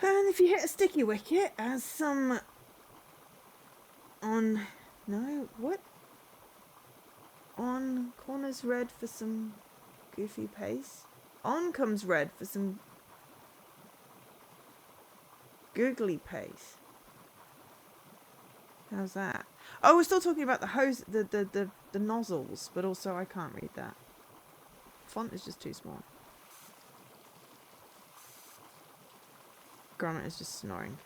S1: And if you hit a sticky wicket, as some on... No, what? On corners red for some goofy pace. On comes red for some... Googly paste. How's that? Oh, we're still talking about the hose, the nozzles, but also I can't read that. Font is just too small. Gromit is just snoring.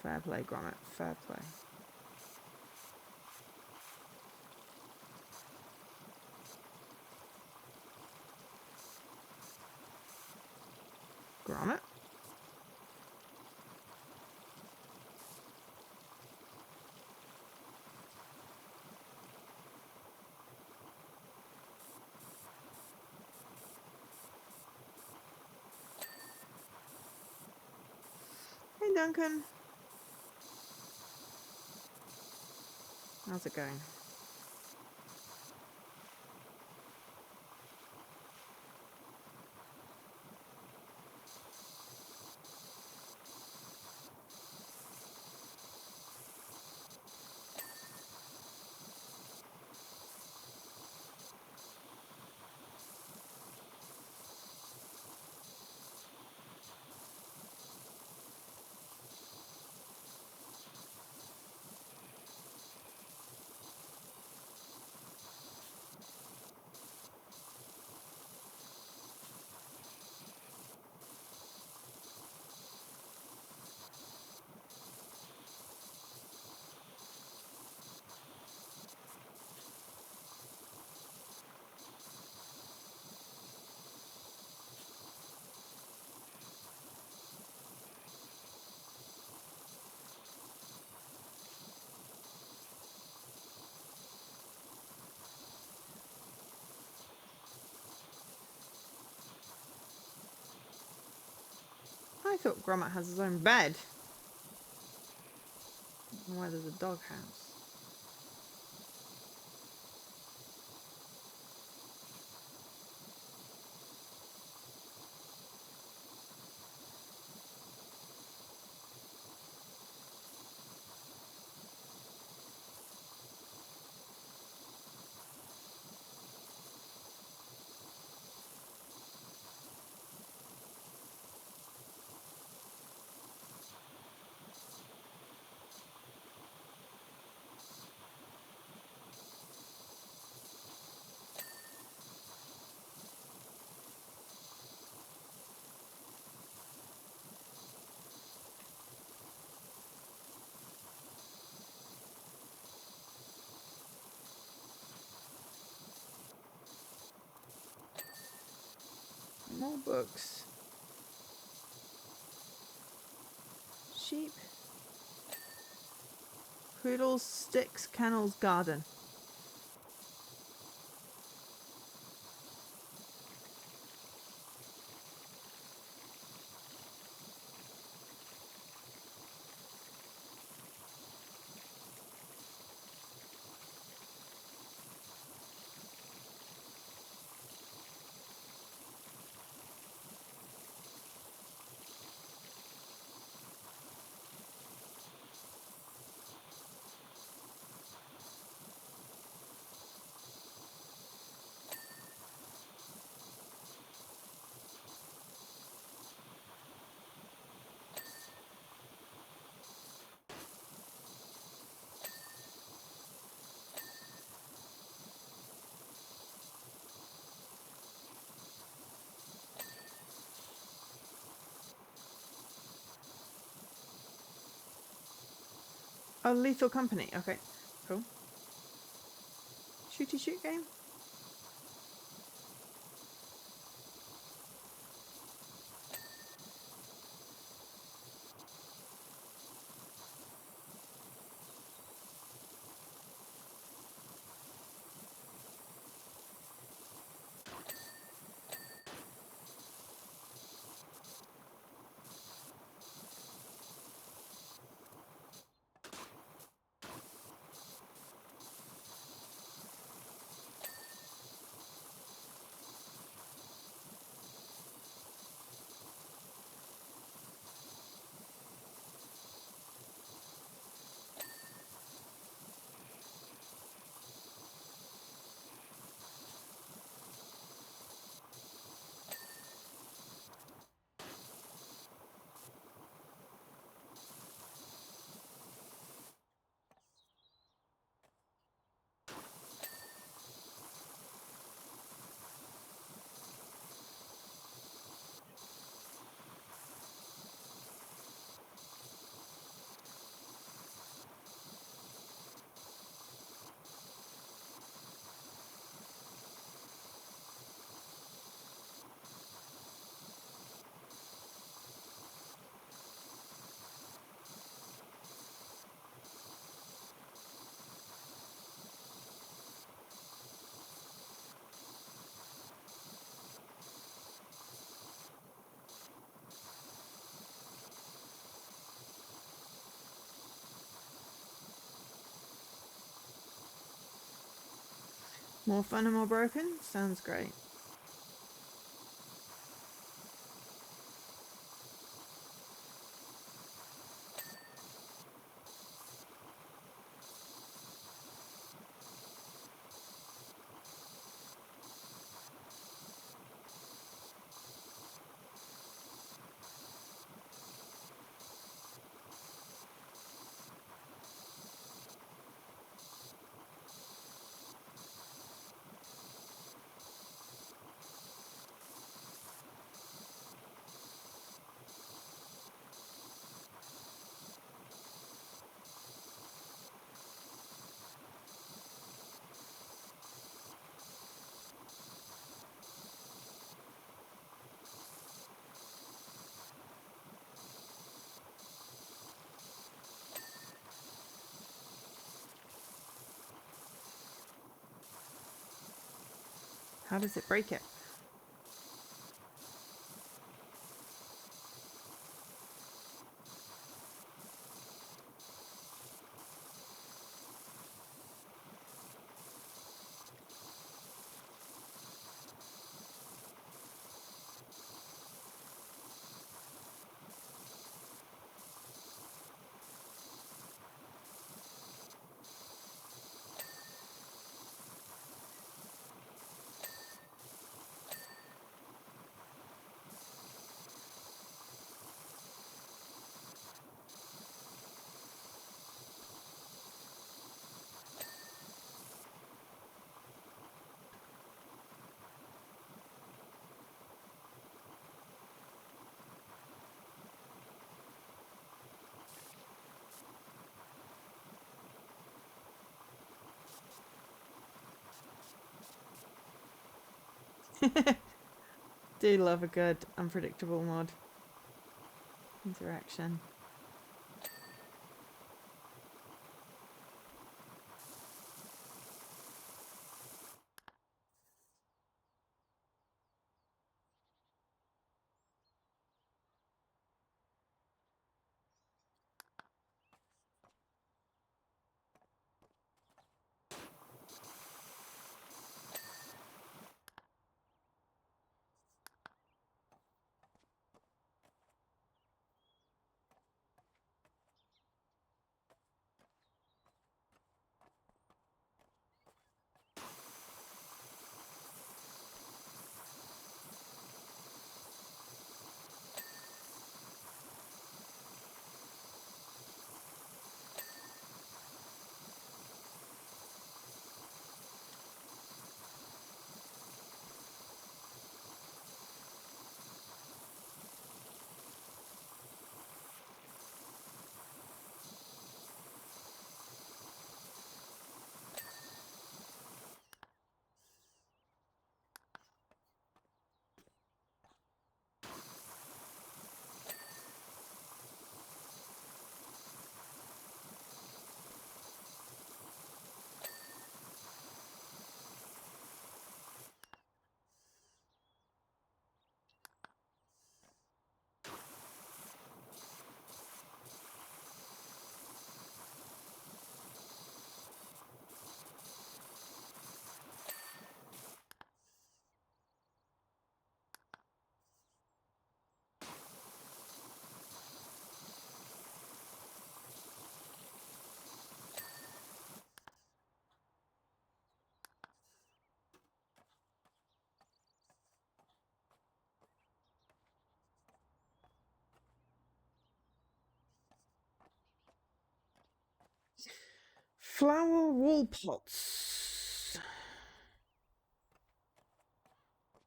S1: Fair play, Gromit. Fair play. Gromit? Hey, Duncan. How's it going? I thought Gromit has his own bed. Why there's a doghouse? More books. Sheep. Poodles, sticks, kennels, garden. Oh, Lethal Company. Okay, cool. Shooty shoot game. More fun and more broken? Sounds great. How does it break it? Do love a good unpredictable mod interaction. Flower wall pots.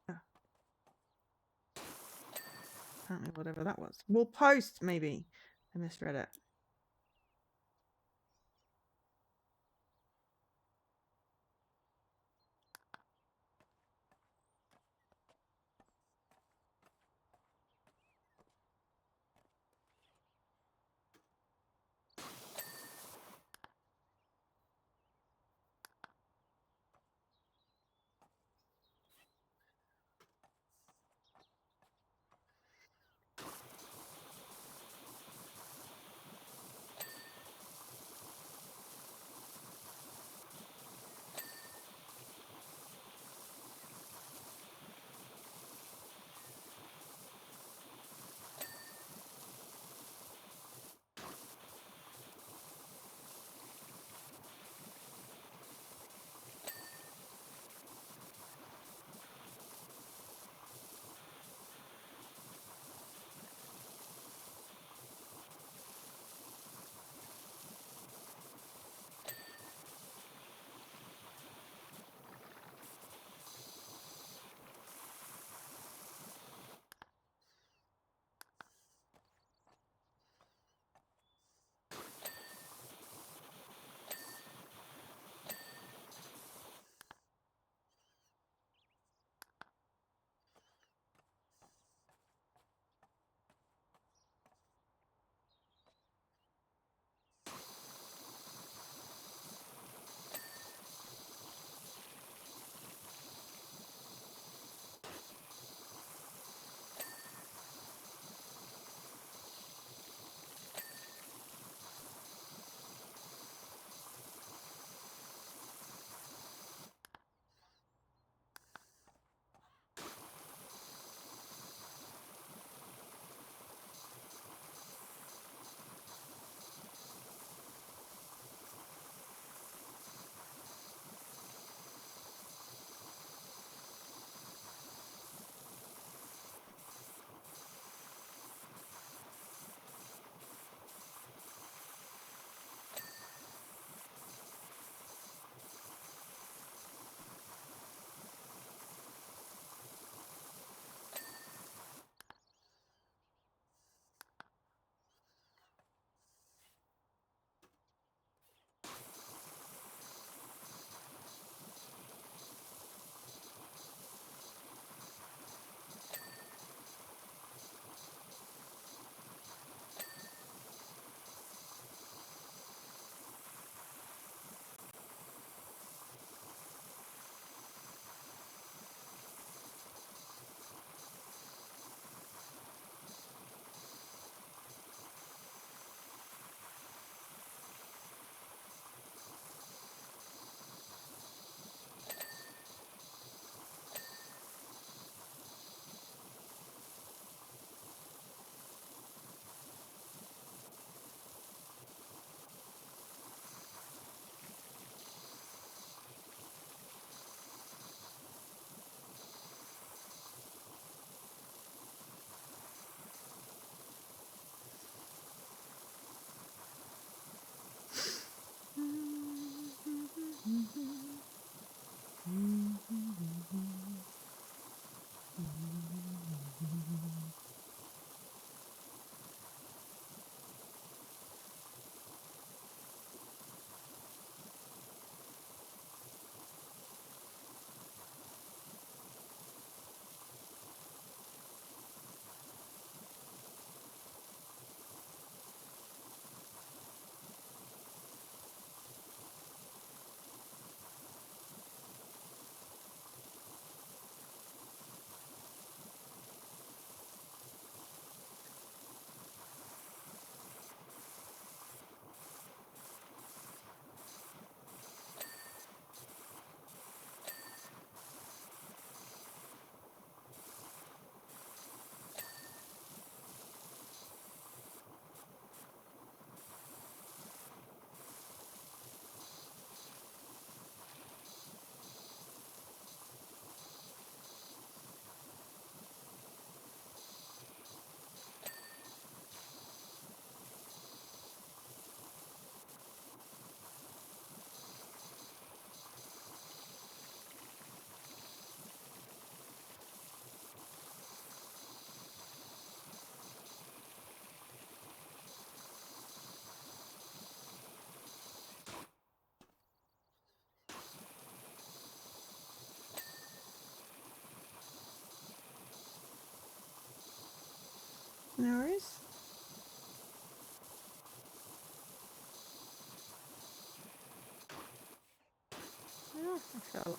S1: Oh, apparently whatever that was. Wall post, maybe. I misread it. No worries. Oh, I fell.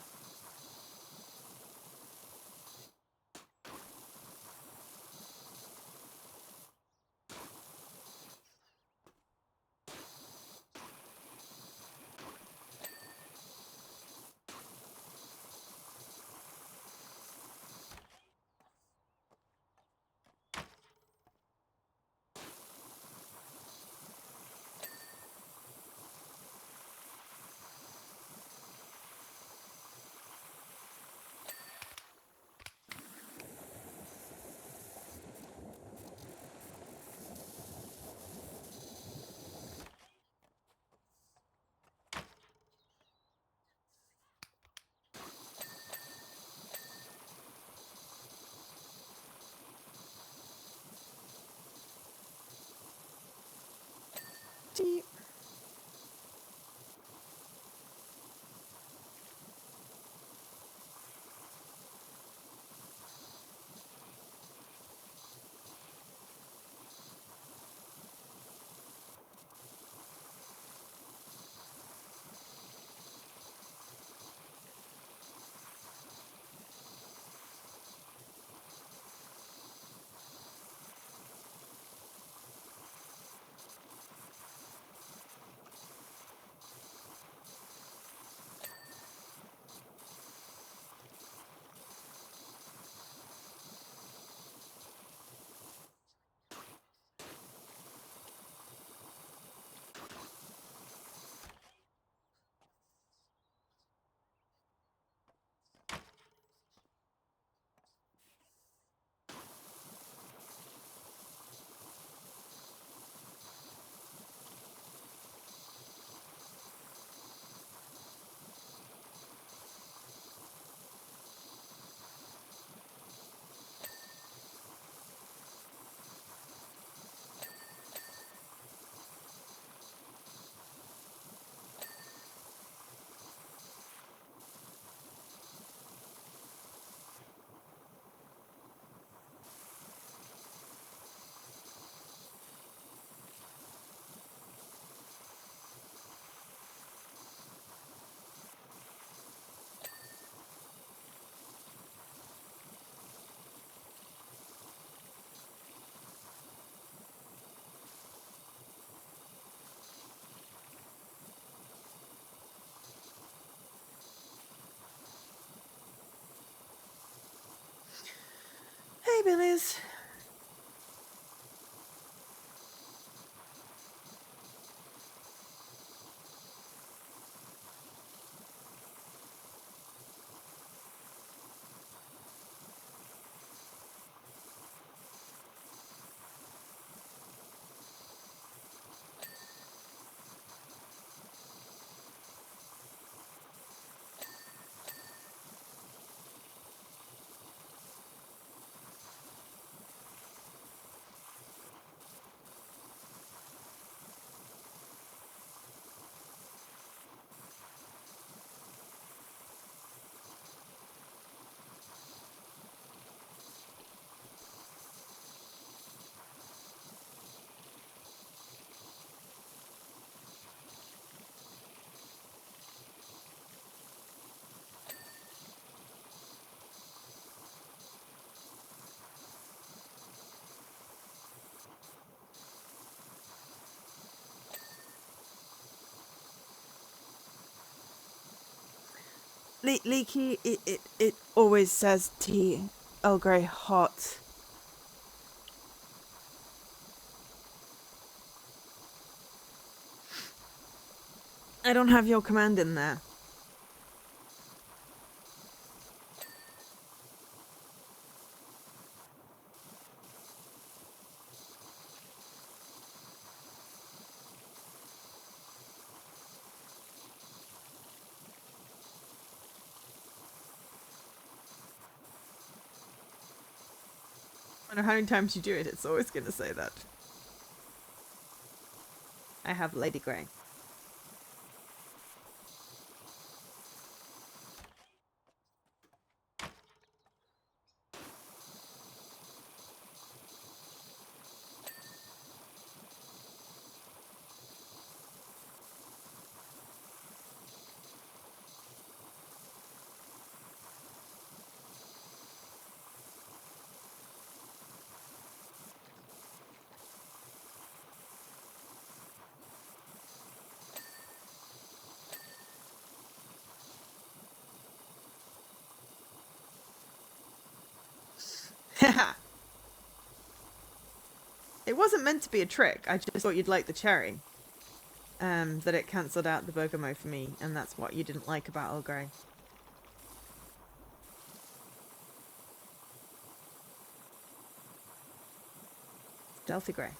S1: Deep. Hey, Billies. Leaky, it always says tea. Earl Grey hot. I don't have your command in there. No matter how many times you do it, it's always going to say that. I have Lady Grey. It wasn't meant to be a trick. I just thought you'd like the cherry. That it cancelled out the Bergamo for me, and that's what you didn't like about Earl Grey. Delta Grey.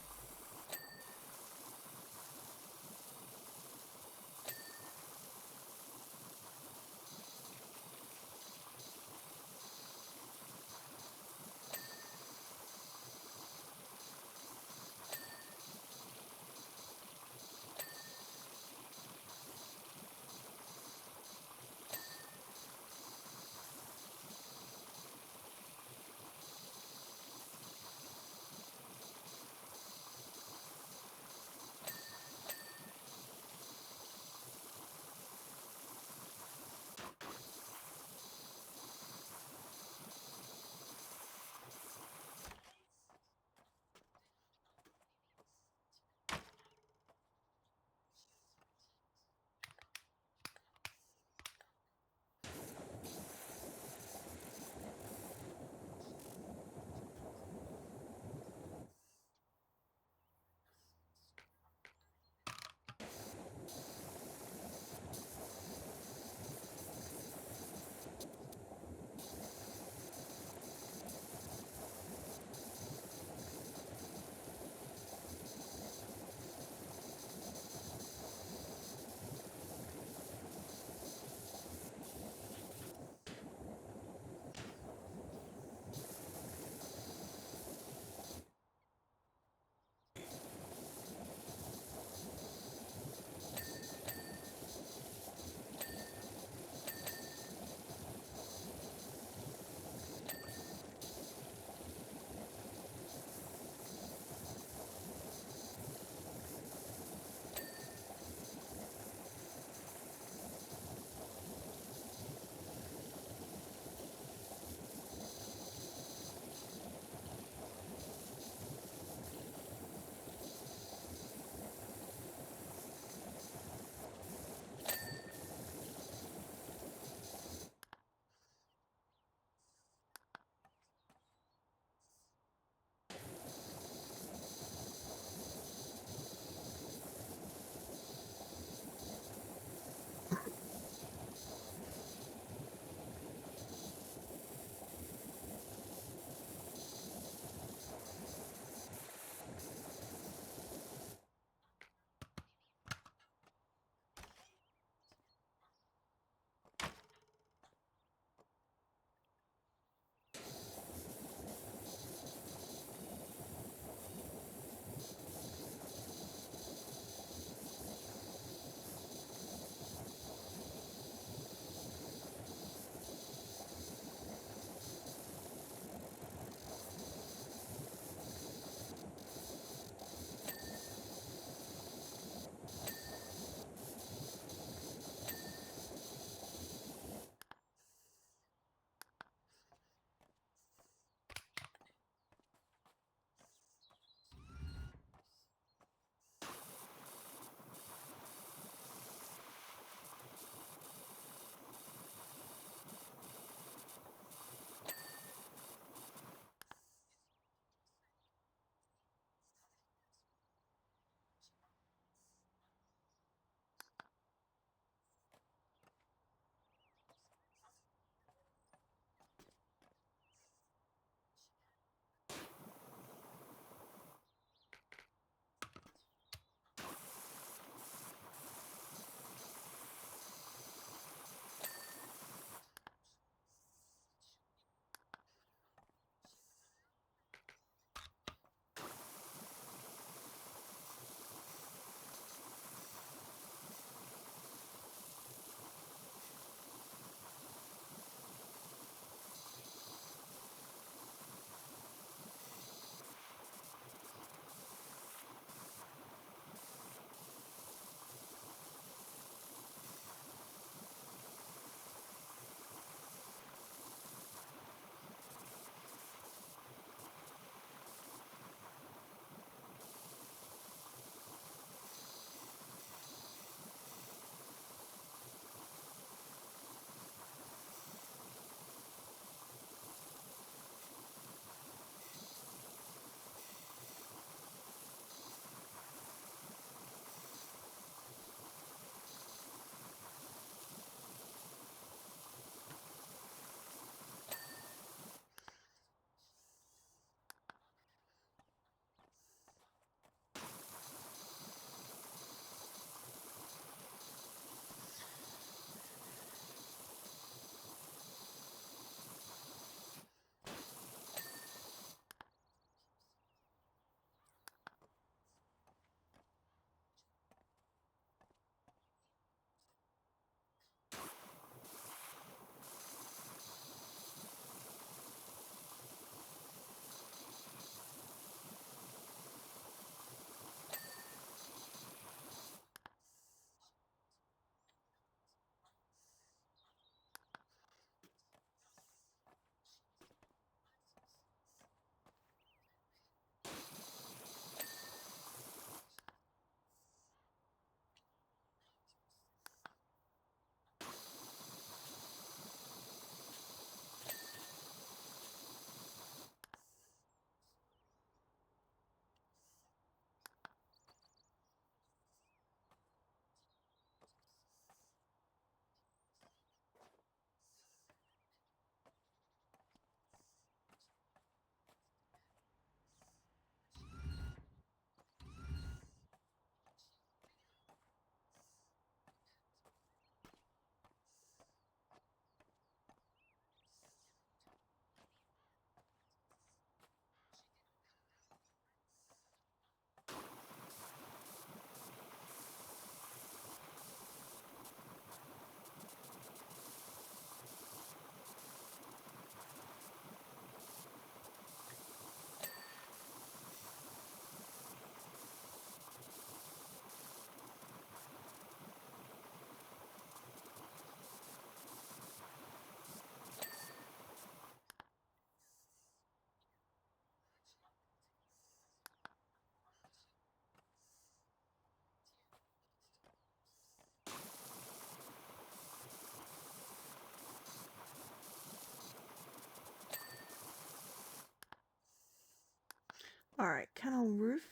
S1: Alright, kennel roof.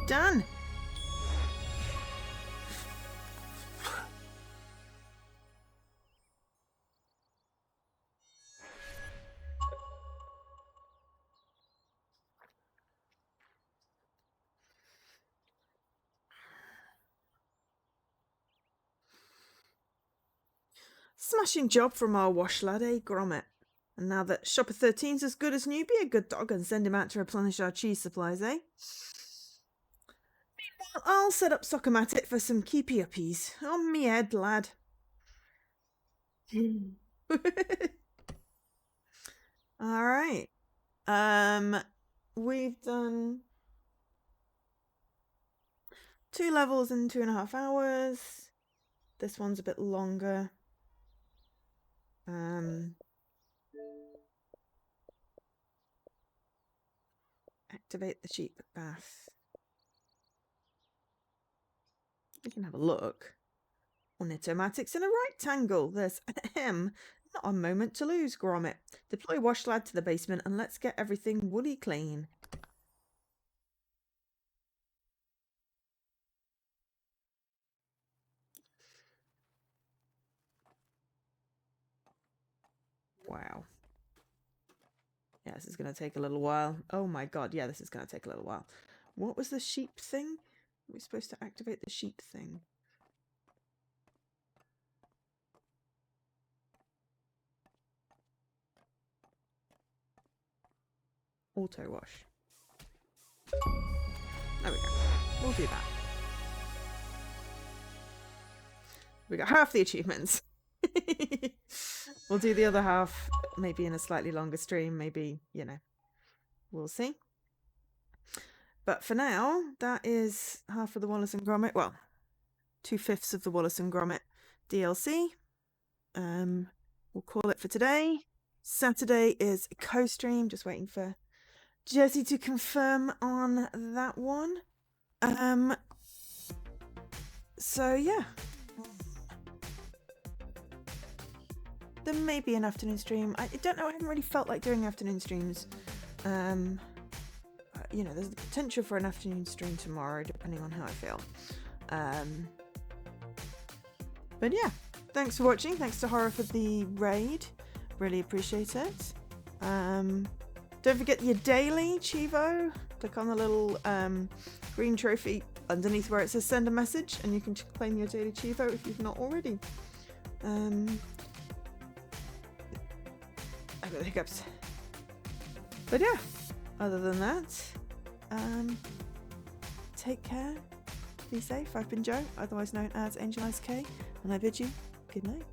S1: Done! Smashing job from our wash lad, eh, Gromit? And now that Shopper 13's as good as new, be a good dog and send him out to replenish our cheese supplies, eh? Meanwhile, I'll set up Sockomatic for some keepy uppies. On me head, lad. Alright. We've done 2 levels in 2.5 hours. This one's a bit longer. Activate the sheep bath. We can have a look. Ornithomatics in a rectangle. There's not a moment to lose, Gromit. Deploy wash lad to the basement and let's get everything woolly clean. Wow. Yeah, this is going to take a little while. Oh my god, yeah, this is going to take a little while. What was the sheep thing? We're supposed to activate the sheep thing. Auto wash. There we go. We'll do that. We got half the achievements. We'll do the other half maybe in a slightly longer stream. Maybe, you know, we'll see. But for now, that is half of the Wallace and Gromit. Well, 2/5 of the Wallace and Gromit DLC. We'll call it for today. Saturday is a co-stream. Just waiting for Jesse to confirm on that one. So yeah. There may be an afternoon stream. I don't know, I haven't really felt like doing afternoon streams. You know, there's the potential for an afternoon stream tomorrow, depending on how I feel. But yeah, thanks for watching. Thanks to Horror for the raid. Really appreciate it. Don't forget your daily Chivo. Click on the little green trophy underneath where it says send a message, and you can claim your daily Chivo if you've not already. I got the hiccups. But yeah, other than that, take care, be safe. I've been Jo, otherwise known as Angel Ice K, and I bid you good night.